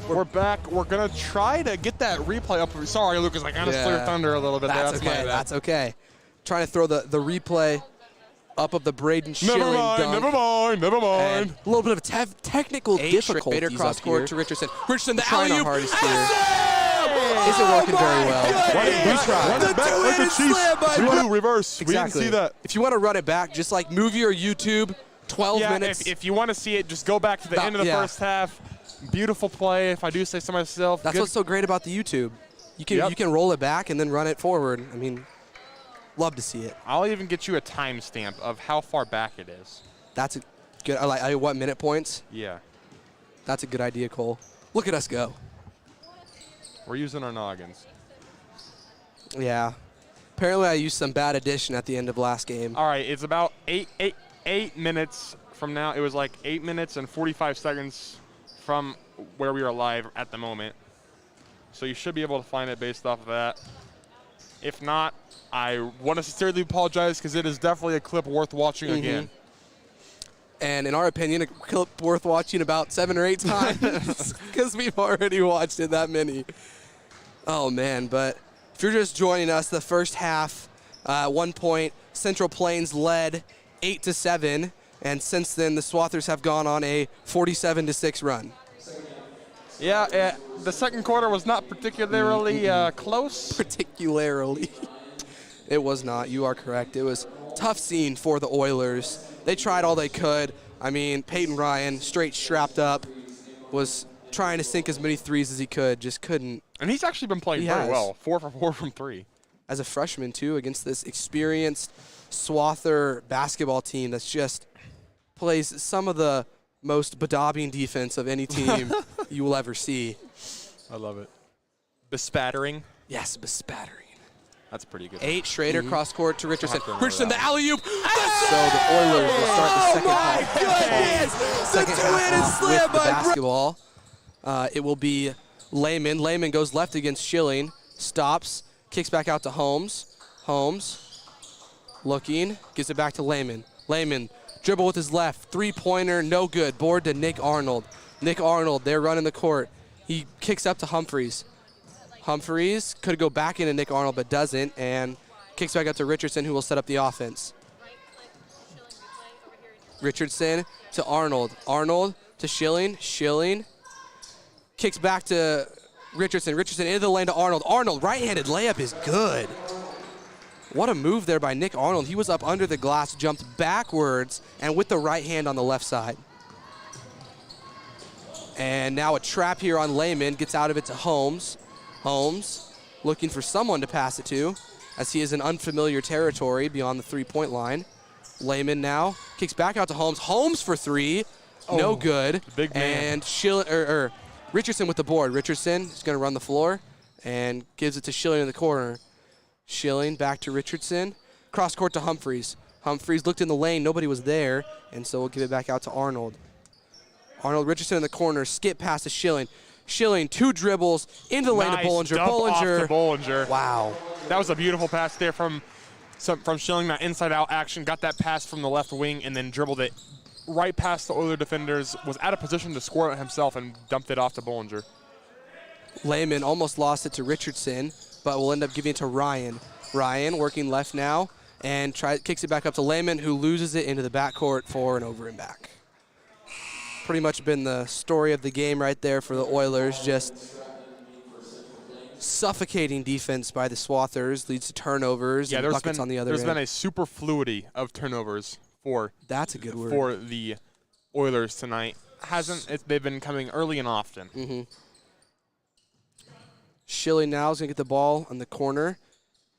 We're back. We're going to try to get that replay up. Sorry, Lucas, I kind of stole your thunder a little bit. That's my okay. bad. That's okay. Trying to throw the replay up of the Braden Schilling dunk. Never mind. And a little bit of technical difficulties Bader cross up court here. to Richardson. Richardson, the Trying our alley-oop. hardest here. Isn't working very well. Run it back like a Chiefs. Reverse. Exactly. We didn't see that. If you want to run it back, just like move your YouTube 12 minutes. If you want to see it, just go back to the end of the first half. Beautiful play, if I do say so myself. That's what's so great about the YouTube. You can roll it back and then run it forward. I mean, love to see it. I'll even get you a timestamp of how far back it is. That's a good. I like what minute points? Yeah. That's a good idea, Cole. Look at us go. We're using our noggins. Yeah. Apparently, I used some bad addition at the end of last game. All right, it's about eight minutes from now. It was like 8 minutes and 45 seconds from where we are live at the moment. So you should be able to find it based off of that. If not, I want to sincerely apologize because it is definitely a clip worth watching again. And in our opinion, a clip worth watching about 7 or 8 times because we've already watched it that many. Oh, man. But if you're just joining us, the first half, 1 point, Central Plains led 8-7. And since then, the Swathers have gone on a 47-6 run. Yeah, the second quarter was not particularly close. Particularly. It was not. You are correct. It was a tough scene for the Oilers. They tried all they could. I mean, Peyton Ryan, straight strapped up, was trying to sink as many threes as he could, just couldn't. And he's actually been playing very well. 4 for 4 from 3. As a freshman, too, against this experienced Swather basketball team that's just plays some of the most bedaubing defense of any team you will ever see. I love it. Bespattering. Yes, bespattering. That's pretty good. 8, Schrader cross court to Richardson. Richardson, the alley-oop. So the Oilers will start the second half. Second half with the basketball. It will be Lehman. Lehman goes left against Schilling. Stops. Kicks back out to Holmes. Holmes, looking, gives it back to Lehman. Lehman, dribble with his left, three-pointer, no good. Board to Nick Arnold. Nick Arnold, they're running the court. He kicks up to Humphreys. Humphreys could go back into Nick Arnold, but doesn't, and kicks back up to Richardson, who will set up the offense. Richardson to Arnold. Arnold to Schilling. Schilling kicks back to Richardson. Richardson into the lane to Arnold. Arnold, right-handed layup is good. What a move there by Nick Arnold. He was up under the glass, jumped backwards, and with the right hand on the left side. And now a trap here on Lehman. Gets out of it to Holmes. Holmes looking for someone to pass it to, as he is in unfamiliar territory beyond the three-point line. Lehman now kicks back out to Holmes. Holmes for three. No good. Big man. And Richardson with the board. Richardson is going to run the floor and gives it to Schilling in the corner. Schilling back to Richardson. Cross court to Humphreys. Humphreys looked in the lane. Nobody was there, and so we'll give it back out to Arnold. Arnold, Richardson in the corner. Skip pass to Schilling. Schilling, two dribbles into the lane to Bollinger. Dump off Bollinger. to Bollinger. Wow. That was a beautiful pass there from Schilling, that inside-out action. Got that pass from the left wing and then dribbled it right past the Oiler defenders. Was out of position to score it himself and dumped it off to Bollinger. Lehman almost lost it to Richardson, but will end up giving it to Ryan. Ryan working left now and kicks it back up to Lehman, who loses it into the backcourt for an over and back. Pretty much been the story of the game right there for the Oilers. Just suffocating defense by the Swathers leads to turnovers and buckets on the other end. There's been a superfluity of turnovers that's a good word. For the Oilers tonight. They've been coming early and often. Mm-hmm. Schilling now is going to get the ball on the corner.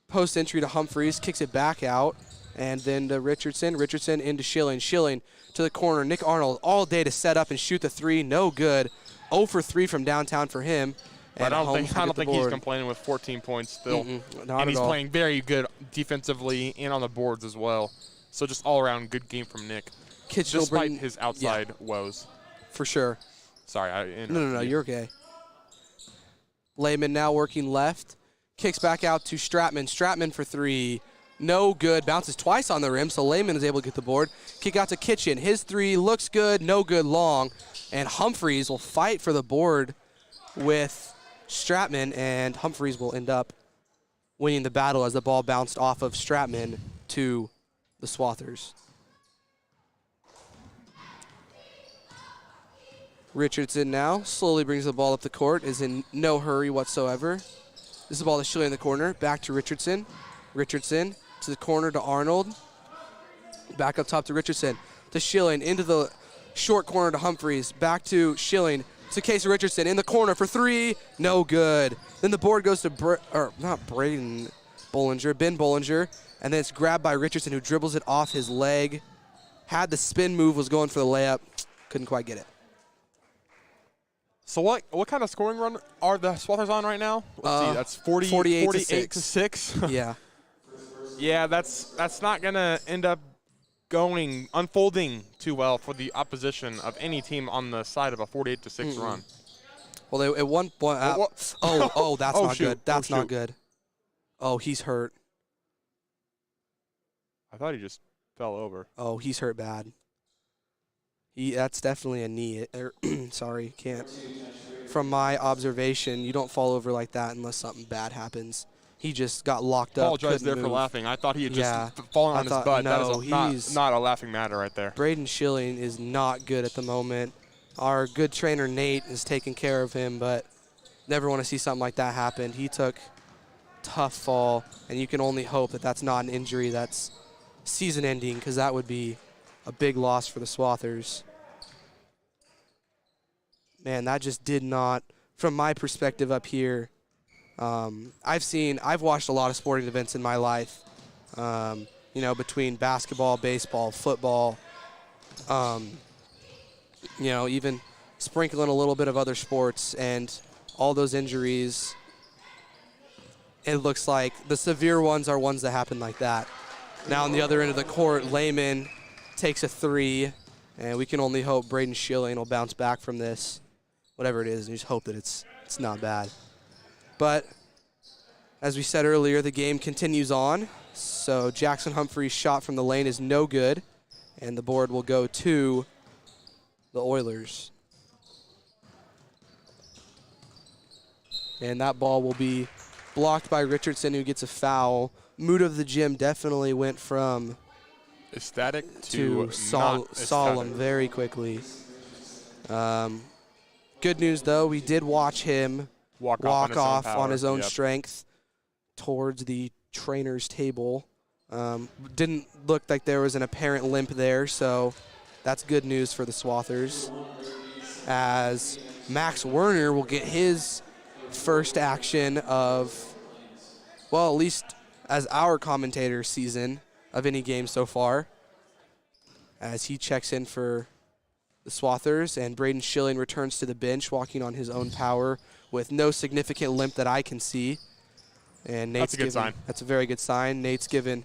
Post entry to Humphreys, kicks it back out, and then to Richardson. Richardson into Schilling. Schilling to the corner. Nick Arnold all day to set up and shoot the three. No good. 0 for 3 from downtown for him. But I don't think he's complaining with 14 points still. And he's playing very good defensively and on the boards as well. So just all-around good game from Nick, despite his outside woes. For sure. Sorry. No, you're okay. Lehman now working left. Kicks back out to Stratman. Stratman for three. No good. Bounces twice on the rim, so Lehman is able to get the board. Kick out to Kitchen. His three looks good. No good long. And Humphreys will fight for the board with Stratman, and Humphreys will end up winning the battle as the ball bounced off of Stratman to the Swathers. Richardson now slowly brings the ball up the court, is in no hurry whatsoever. This is the ball to Schilling in the corner, back to Richardson. Richardson to the corner to Arnold. Back up top to Richardson, to Schilling, into the short corner to Humphreys, back to Schilling, to Casey Richardson, in the corner for three, no good. Then the board goes to, Ben Bollinger, and then it's grabbed by Richardson, who dribbles it off his leg. Had the spin move, was going for the layup, couldn't quite get it. So what kind of scoring run are the Swathers on right now? Let's see, that's 48 to 6. Yeah. Yeah, that's not going to end up unfolding too well for the opposition of any team on the side of a 48 to 6 run. Well, at one point, that's not good. That's not good. Oh, he's hurt. I thought he just fell over. Oh, he's hurt bad. That's definitely a knee. Sorry, can't. From my observation, you don't fall over like that unless something bad happens. He just got locked up. Apologize there for laughing. I thought he had just fallen on his butt. No, that is not a laughing matter right there. Braden Schilling is not good at the moment. Our good trainer, Nate, is taking care of him, but never want to see something like that happen. He took a tough fall, and you can only hope that that's not an injury that's season-ending, because that would be a big loss for the Swathers. Man, that just did not, from my perspective up here, I've watched a lot of sporting events in my life, between basketball, baseball, football, even sprinkling a little bit of other sports, and all those injuries, it looks like the severe ones are ones that happen like that. Now on the other end of the court, Lehman takes a three, and we can only hope Braden Schilling will bounce back from this, whatever it is, and just hope that it's not bad. But As we said earlier, the game continues on. So Jackson Humphrey's shot from the lane is no good, and the board will go to the Oilers. And that ball will be blocked by Richardson, who gets a foul. Mood of the gym definitely went from ecstatic to not solemn ecstatic. very quickly. Good news, though, we did watch him Walk off own on his own Yep. strength towards the trainer's table. Didn't look like there was an apparent limp there, so that's good news for the Swathers. As Max Werner will get his first action of, well, at least as our commentator season of any game so far, as he checks in for the Swathers, and Braden Schilling returns to the bench, walking on his own power with no significant limp that I can see. And Nate's That's a good sign. That's a very good sign. Nate's given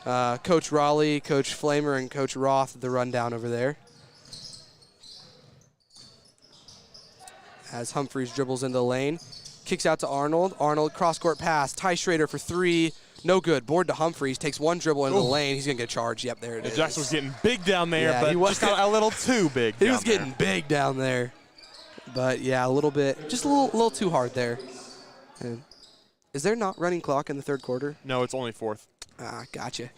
Coach Raleigh, Coach Flamer, and Coach Roth the rundown over there. As Humphreys dribbles into the lane, kicks out to Arnold. Arnold, cross-court pass. Ty Schrader for three. No good. Board to Humphreys. Takes one dribble into the lane. He's going to get charged. Yep, there it is. Jackson was getting big down there, Yeah, but he was. just got a little too big. He down was getting big down there. But, yeah, a little bit. Just a little too hard there. And is there not running clock in the third quarter? No, it's only fourth. Ah, gotcha.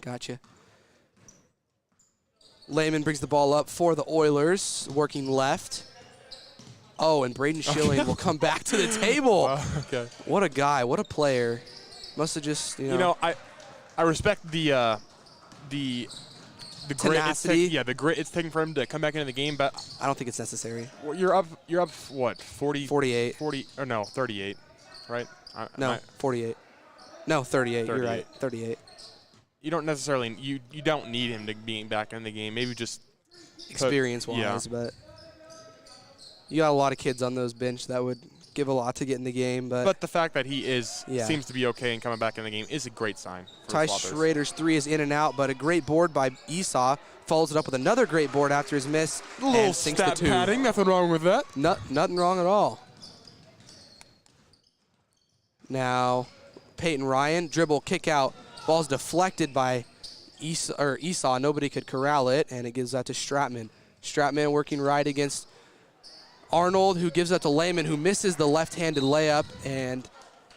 Lehman brings the ball up for the Oilers, working left. Oh, and Braden Schilling will come back to the table. Okay. What a guy. What a player. Must have just, You know, I respect the grit. Tenacity. The grit it's taking for him to come back into the game, but I don't think it's necessary. you're up what 40 48. 40 or no 38, right? No, 48. No, 38. You're 38. right. 38. You don't necessarily you don't need him to be back in the game. Maybe just Experience-wise, yeah. but you got a lot of kids on those bench that would give a lot to get in the game. But the fact that he Yeah. seems to be okay and coming back in the game is a great sign. For Ty the Swathers. Schrader's three is in and out, but a great board by Esau. Follows it up with another great board after his miss. A little and sinks the stat two. padding, nothing wrong with that. Nothing wrong at all. Now, Peyton Ryan, dribble, kick out. Ball's deflected by Esau. Nobody could corral it, and it gives that to Stratman. Stratman working right against Arnold, who gives that to Lehman, who misses the left-handed layup, and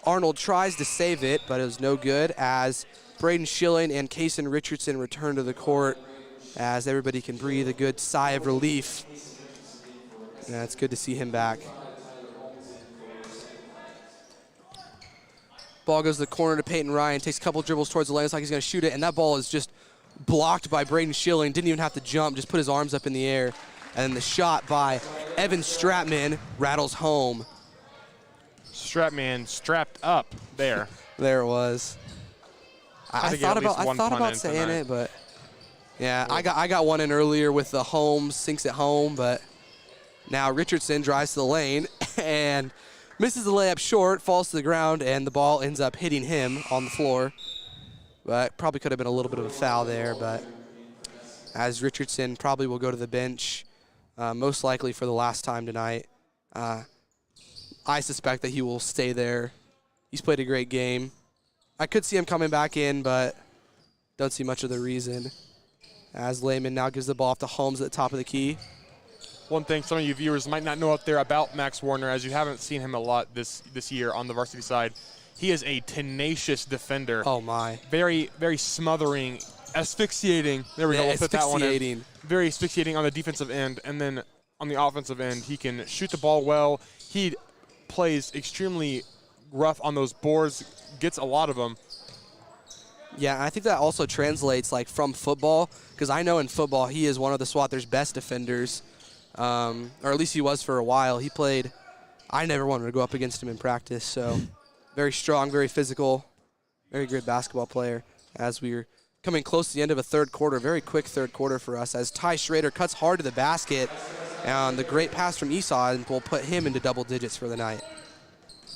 Arnold tries to save it, but it was no good as Braden Schilling and Kaysen Richardson return to the court as everybody can breathe a good sigh of relief. Yeah, it's good to see him back. Ball goes to the corner to Peyton Ryan, takes a couple dribbles towards the lane, looks like he's going to shoot it, and that ball is just blocked by Braden Schilling. Didn't even have to jump, just put his arms up in the air. And then the shot by Evan Stratman rattles home. Stratman strapped up there. There it was. I thought about saying it, but yeah, I got one in earlier with the home, sinks it home, but now Richardson drives to the lane and misses the layup short, falls to the ground, and the ball ends up hitting him on the floor. But probably could have been a little bit of a foul there, but as Richardson probably will go to the bench, most likely for the last time tonight. I suspect that he will stay there. He's played a great game. I could see him coming back in, but don't see much of the reason. As Lehman now gives the ball off to Holmes at the top of the key. One thing some of you viewers might not know out there about Max Werner, as you haven't seen him a lot this year on the varsity side, he is a tenacious defender. Oh, my. Very, very smothering, asphyxiating. There we go. We'll put that one in. Very asphyxiating on the defensive end, and then on the offensive end, he can shoot the ball well. He plays extremely rough on those boards, gets a lot of them. Yeah, and I think that also translates like from football, because I know in football he is one of the Swathers' best defenders, or at least he was for a while. He played. I never wanted to go up against him in practice, so very strong, very physical, very good basketball player. As we're coming close to the end of a third quarter, very quick third quarter for us, as Ty Schrader cuts hard to the basket, and the great pass from Esau and will put him into double digits for the night.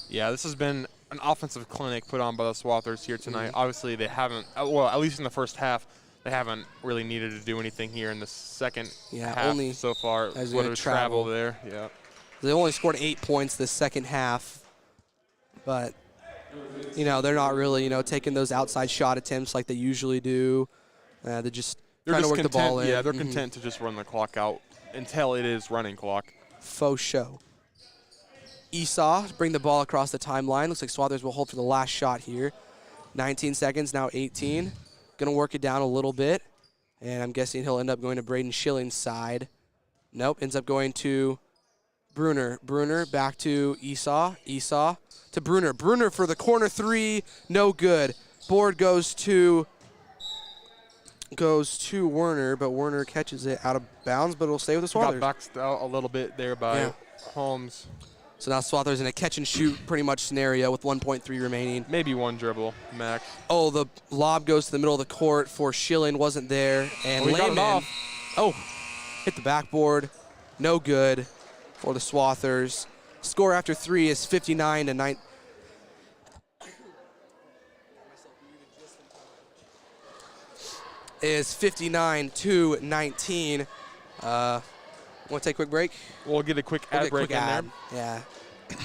Yeah, this has been an offensive clinic put on by the Swathers here tonight. Obviously, they haven't, well, at least in the first half, they haven't really needed to do anything here in the second half only so far. as What we a travel. travel there, yeah. They only scored 8 points this second half, but you know, they're not really, you know, taking those outside shot attempts like they usually do. They're just trying to work the ball in. Yeah, they're content to just run the clock out until it is running clock. Faux show. Esau bring the ball across the timeline. Looks like Swathers will hold for the last shot here. 19 seconds, now 18. Gonna work it down a little bit. And I'm guessing he'll end up going to Braden Schilling's side. Nope, ends up going to Bruner. Bruner back to Esau. Esau to Bruner. Bruner for the corner three, no good. Board goes to Werner, but Werner catches it out of bounds, but it'll stay with the Swathers. Got boxed out a little bit there by Holmes. So now Swathers in a catch and shoot pretty much scenario with 1.3 remaining. Maybe one dribble, max. Oh, the lob goes to the middle of the court for Schilling, wasn't there. And We got it Lehman, off. hit the backboard. No good for the Swathers. Score after three is 59-9. Is 59-19. Want to take a quick break? We'll get a quick ad We'll get a break quick in ad. there. Yeah.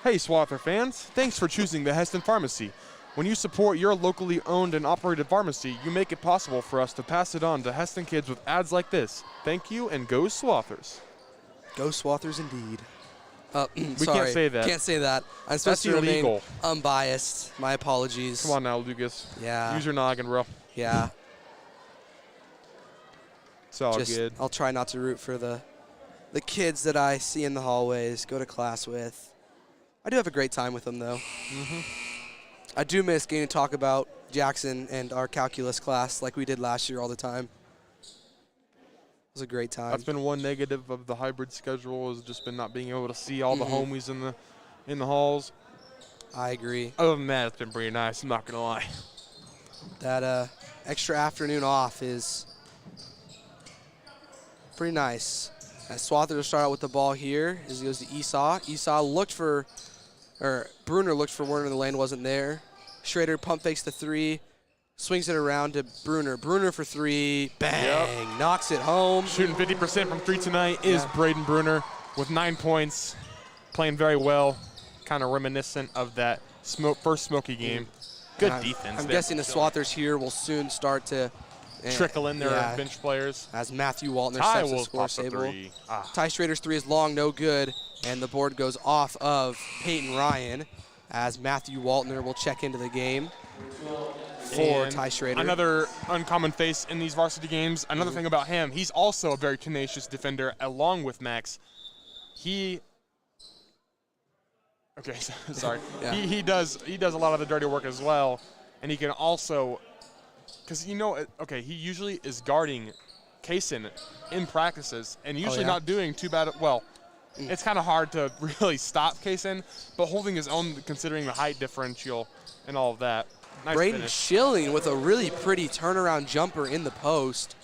Hey, Swather fans. Thanks for choosing the Hesston Pharmacy. When you support your locally owned and operated pharmacy, you make it possible for us to pass it on to Hesston kids with ads like this. Thank you, and go Swathers. Go Swathers indeed. We Sorry, can't say that. Can't say that. I'm supposed That's to remain illegal. unbiased. My apologies. Come on now, Lucas. Yeah. Use your noggin, bro. Yeah. It's all Just good. I'll try not to root for the kids that I see in the hallways, go to class with. I do have a great time with them, though. I do miss getting to talk about Jackson and our calculus class like we did last year all the time. It was a great time. That's been one negative of the hybrid schedule, has just been not being able to see all the homies in the halls. I agree. Other than that, it's been pretty nice. I'm not gonna lie. That extra afternoon off is pretty nice. As Swather will start out with the ball here as he goes to Esau. Bruner looked for Werner in the lane, wasn't there. Schrader pump fakes the three, swings it around to Bruner. Bruner for three, bang, knocks it home. Shooting 50% from three tonight is Braden Bruner with 9 points, playing very well, kind of reminiscent of that first Smoky game. Good defense. I'm there. guessing the Swathers here will soon start to Trickle in their bench players. As Matthew Waltner Ty steps to will score pop the Sable. three. Ty Schrader's three is long, no good, and the board goes off of Peyton Ryan as Matthew Waltner will check into the game for And Ty Schrader. Another uncommon face in these varsity games. Another thing about him, he's also a very tenacious defender along with Max. Okay, sorry. Yeah. He does a lot of the dirty work as well, and he can also, because he usually is guarding Kaysen in practices and usually not doing too bad. Well, it's kind of hard to really stop Kaysen, but holding his own considering the height differential and all of that. Nice Braden finish. Schilling with a really pretty turnaround jumper in the post.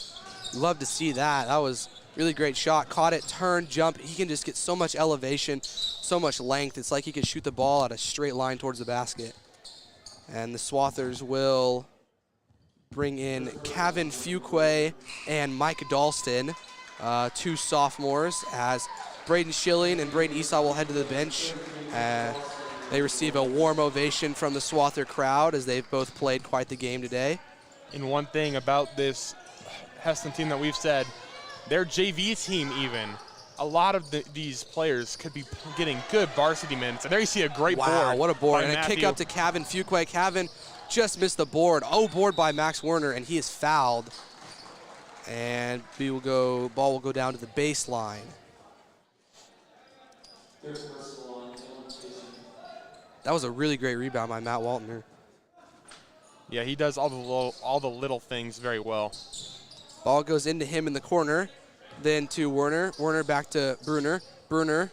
Love to see that. That was really great shot. Caught it, turned, jump. He can just get so much elevation, so much length. It's like he could shoot the ball at a straight line towards the basket. And the Swathers will bring in Kevin Fuqua and Mike Dalston, two sophomores, as Braden Schilling and Braden Esau will head to the bench. They receive a warm ovation from the Swather crowd as they've both played quite the game today. And one thing about this Hesston team that we've said, their JV team even, a lot of these players could be getting good varsity minutes. And there you see a great board. Wow, what a board. by And a Matthew. kick up to Kevin Fuqua. Kevin just missed the board. Oh, board by Max Werner, and he is fouled. And ball will go down to the baseline. That was a really great rebound by Matt Waltner. Yeah, he does all the little things very well. Ball goes into him in the corner, then to Werner. Werner back to Bruner. Bruner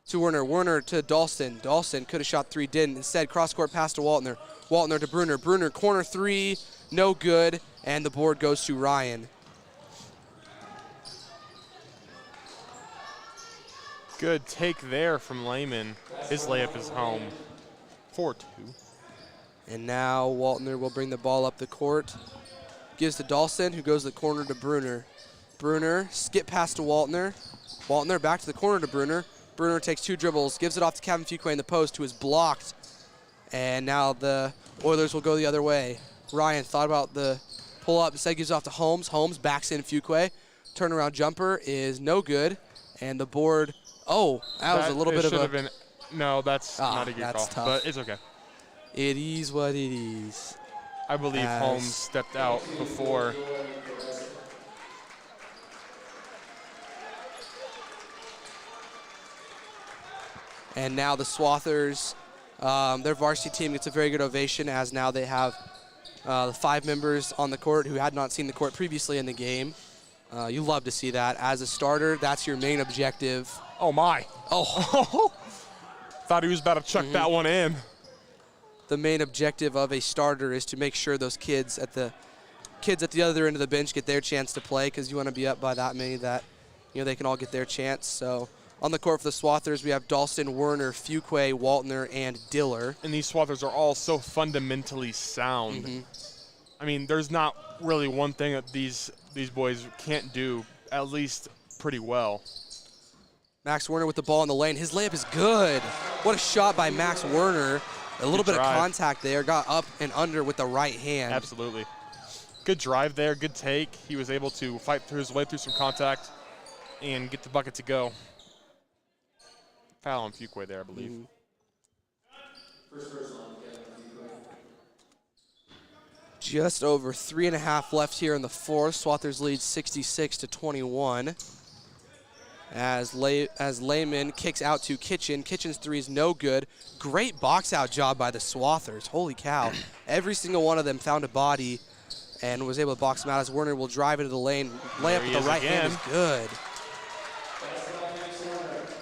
to Werner. Werner to Dalston. Dalston could have shot three, didn't. Instead, cross-court pass to Waltner. Waltner to Bruner. Bruner corner three, no good, and the board goes to Ryan. Good take there from Lehman. His layup is home. 4-2. And now Waltner will bring the ball up the court. Gives to Dalston, who goes to the corner to Bruner. Bruner, skip pass to Waltner. Waltner back to the corner to Bruner. Bruner takes two dribbles, gives it off to Kevin Fuqua in the post, who is blocked. And now the Oilers will go the other way. Ryan thought about the pull-up, instead gives it off to Holmes. Holmes backs in Fuquay. Turnaround jumper is no good. And the board, oh, that was a little bit of a... Been, no, that's not a good call, tough. but it's okay. It is what it is. I believe Holmes stepped out before. And now the Swathers, their varsity team gets a very good ovation, as now they have the 5 members on the court who had not seen the court previously in the game. You love to see that. As a starter, that's your main objective. Oh, my. Oh. Thought he was about to chuck that one in. The main objective of a starter is to make sure those kids at the other end of the bench get their chance to play, because you want to be up by that many that they can all get their chance. So on the court for the Swathers, we have Dalston, Werner, Fuquay, Waltner, and Diller. And these Swathers are all so fundamentally sound. I mean, there's not really one thing that these boys can't do at least pretty well. Max Werner with the ball in the lane. His layup is good. What a shot by Max Werner. A little bit of contact there. Got up and under with the right hand. Absolutely. Good drive there. Good take. He was able to fight through his way through some contact and get the bucket to go. Foul on Fuquay there, I believe. Just over 3.5 left here in the fourth. Swathers leads 66-21. As Lehman kicks out to Kitchen. Kitchen's three is no good. Great box out job by the Swathers. Holy cow. Every single one of them found a body and was able to box them out, as Werner will drive into the lane. Layup with the right hand is good.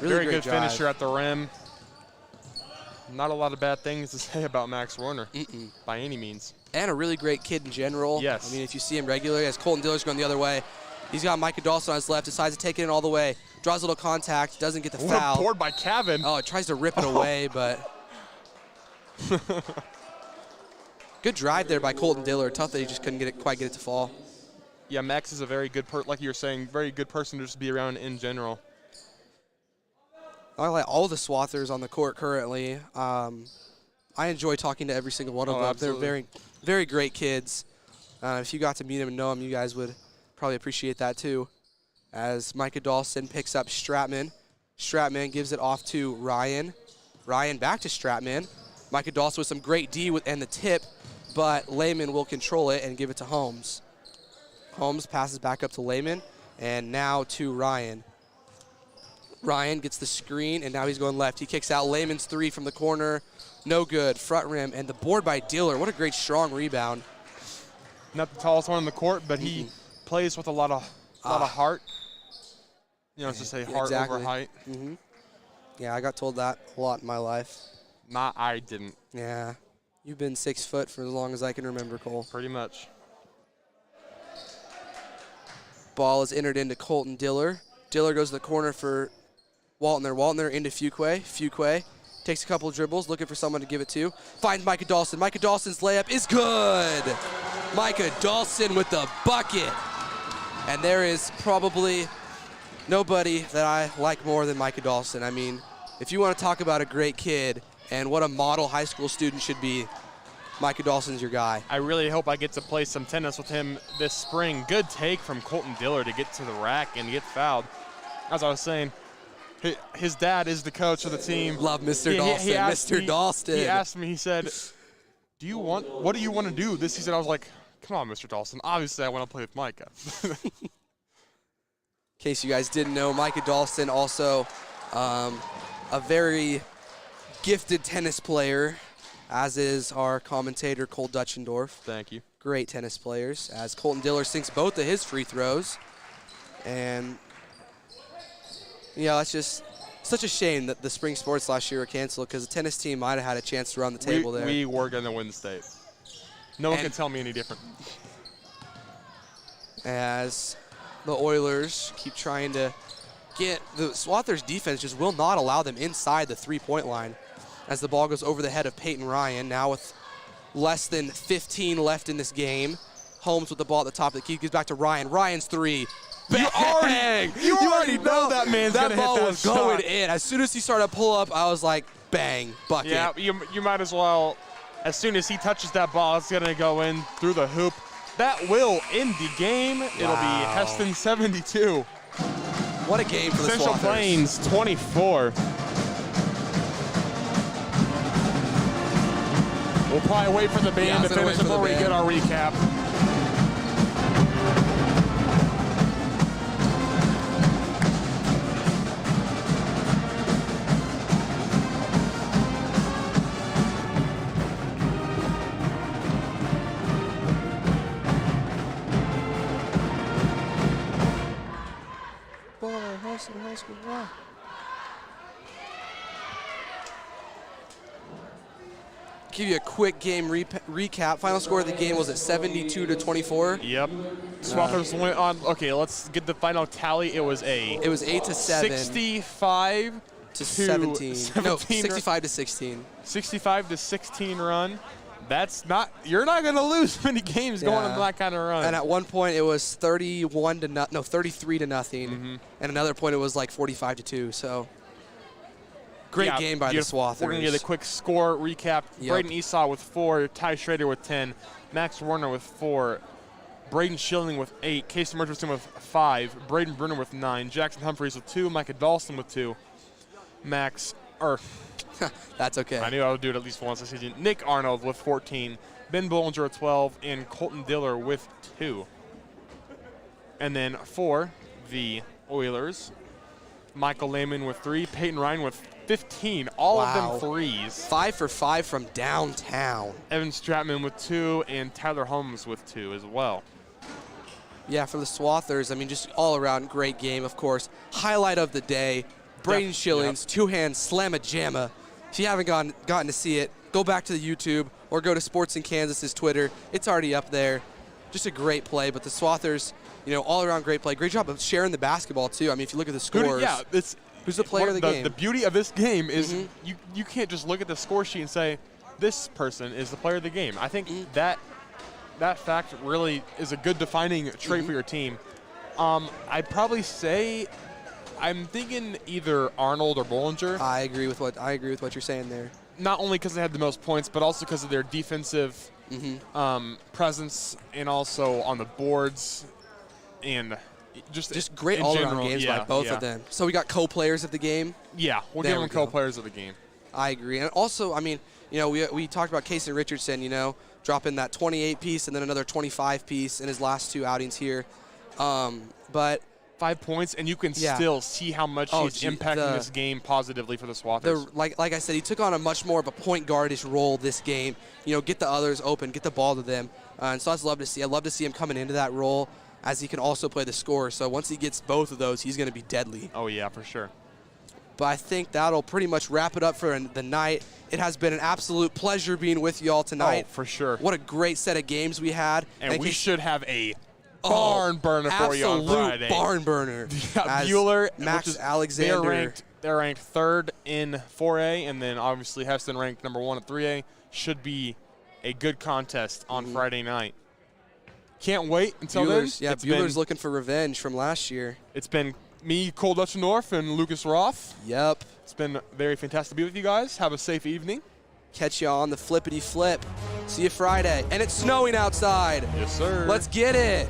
Really Very great good drive. finisher at the rim. Not a lot of bad things to say about Max Werner by any means. And a really great kid in general. Yes. I mean, if you see him regularly, as Colton Diller's going the other way, he's got Micah Dawson on his left, decides to take it in all the way, draws a little contact, doesn't get the foul. What a board by Cavan. Oh, it tries to rip it away, but good drive there by Colton Diller. Tough that he just couldn't quite get it to fall. Yeah, Max is a very good, like you were saying, very good person to just be around in general. I like all the Swathers on the court currently. I enjoy talking to every single one of them. Absolutely. They're very, very great kids. If you got to meet them and know them, you guys would probably appreciate that too. As Micah Dawson picks up Stratman. Stratman gives it off to Ryan. Ryan back to Stratman. Micah Dawson with some great D and the tip, but Lehman will control it and give it to Holmes. Holmes passes back up to Lehman, and now to Ryan. Ryan gets the screen, and now he's going left. He kicks out Lehman's three from the corner. No good. Front rim, and the board by Diller. What a great, strong rebound. Not the tallest one on the court, but he plays with a lot of heart. You know, it's just a heart over height. Yeah, I got told that a lot in my life. I didn't. Yeah. You've been 6 foot for as long as I can remember, Cole. Pretty much. Ball is entered into Colton Diller. Diller goes to the corner for Waltner. Waltner into Fuquay. Fuquay takes a couple of dribbles, looking for someone to give it to. Finds Micah Dawson. Micah Dawson's layup is good. Micah Dawson with the bucket. And there is probably nobody that I like more than Micah Dawson. I mean, if you want to talk about a great kid and what a model high school student should be, Micah Dawson's your guy. I really hope I get to play some tennis with him this spring. Good take from Colton Diller to get to the rack and get fouled. As I was saying, his dad is the coach of the team. Love Mr. Dawson. Mr. Dawson. He asked me, he said, what do you want to do this season? I was like, come on, Mr. Dawson. Obviously, I want to play with Micah. In case you guys didn't know, Micah Dawson also a very gifted tennis player, as is our commentator, Cole Dutchendorf. Thank you. Great tennis players, as Colton Diller sinks both of his free throws. And, it's just such a shame that the spring sports last year were canceled, because the tennis team might have had a chance to run the table there. We were going to win the state. No one can tell me any different. As the Oilers keep trying to get the Swathers defense, just will not allow them inside the three-point line, as the ball goes over the head of Peyton Ryan. Now with less than 15 left in this game, Holmes with the ball at the top of the key, gives back to Ryan. Ryan's three. Bang! You already know that man's that gonna ball hit that was going shot. in. As soon as he started to pull up, I was like, bang, bucket. Yeah, you might as well. As soon as he touches that ball, it's going to go in through the hoop. That will end the game. It'll be Hesston 72. What a game for the Central Swathers. Plains 24. We'll probably wait for the band to finish before we get our recap. Give you a quick game recap. Final score of the game was at 72-24. Yep. Swathers went on. Okay, let's get the final tally. It was 8-7. 65 to 17. No, 65 to 16. 65 to 16 run. That's not. You're not going to lose many games going on that kind of run. And at one point it was 33 to nothing. And another point it was like 45-2. So great game by the Swathers. We're going to get a quick score recap. Braden Esau with 4, Ty Schrader with 10, Max Warner with 4, Braden Schilling with 8, Casey Murchison with 5, Braden Bruner with 9, Jackson Humphreys with 2, Micah Dawson with 2, That's okay. I knew I would do it at least once this season. Nick Arnold with 14, Ben Bollinger with 12, and Colton Diller with 2. And then for the Oilers, Michael Lehman with 3, Peyton Ryan with 15, all of them threes. 5 for 5 from downtown. Evan Stratman with 2, and Tyler Holmes with 2 as well. Yeah, for the Swathers, I mean, just all-around great game, of course. Highlight of the day, Braden Schilling's two-hand slam-a-jamma. If you haven't gotten to see it, go back to the YouTube or go to Sports in Kansas's Twitter. It's already up there. Just a great play, but the Swathers, you know, all-around great play. Great job of sharing the basketball, too. I mean, if you look at the scores. Who's the player of the game? The beauty of this game is you can't just look at the score sheet and say, this person is the player of the game. I think that fact really is a good defining trait for your team. I'd probably say I'm thinking either Arnold or Bollinger. I agree with what you're saying there. Not only because they had the most points, but also because of their defensive presence and also on the boards and just great all-around games by both of them. So we got co-players of the game. Yeah, we'll give them co-players of the game. I agree. And also, I mean, you know, we talked about Casey Richardson, you know, dropping that 28 piece and then another 25 piece in his last 2 outings here. But 5 points, and you can still see how much he's impacting this game positively for the Swathers. Like I said, he took on a much more of a point guardish role this game. You know, get the others open, get the ball to them. And so I'd love to see. I'd love to see him coming into that role, as he can also play the scorer. So once he gets both of those, he's going to be deadly. Oh, yeah, for sure. But I think that'll pretty much wrap it up for the night. It has been an absolute pleasure being with you all tonight. Oh, for sure. What a great set of games we had. And we should have a barn burner for you on Friday. Absolute barn burner. Bueller, Max Alexander. They're ranked 3rd in 4A, and then obviously Hesston ranked number 1 at 3A. Should be a good contest on Friday night. Can't wait until Bueller's, then. Bueller's looking for revenge from last year. It's been me, Cole Dutchendorf, and Lucas Roth. Yep. It's been very fantastic to be with you guys. Have a safe evening. Catch you on the flippity flip. See you Friday. And it's snowing outside. Yes, sir. Let's get it.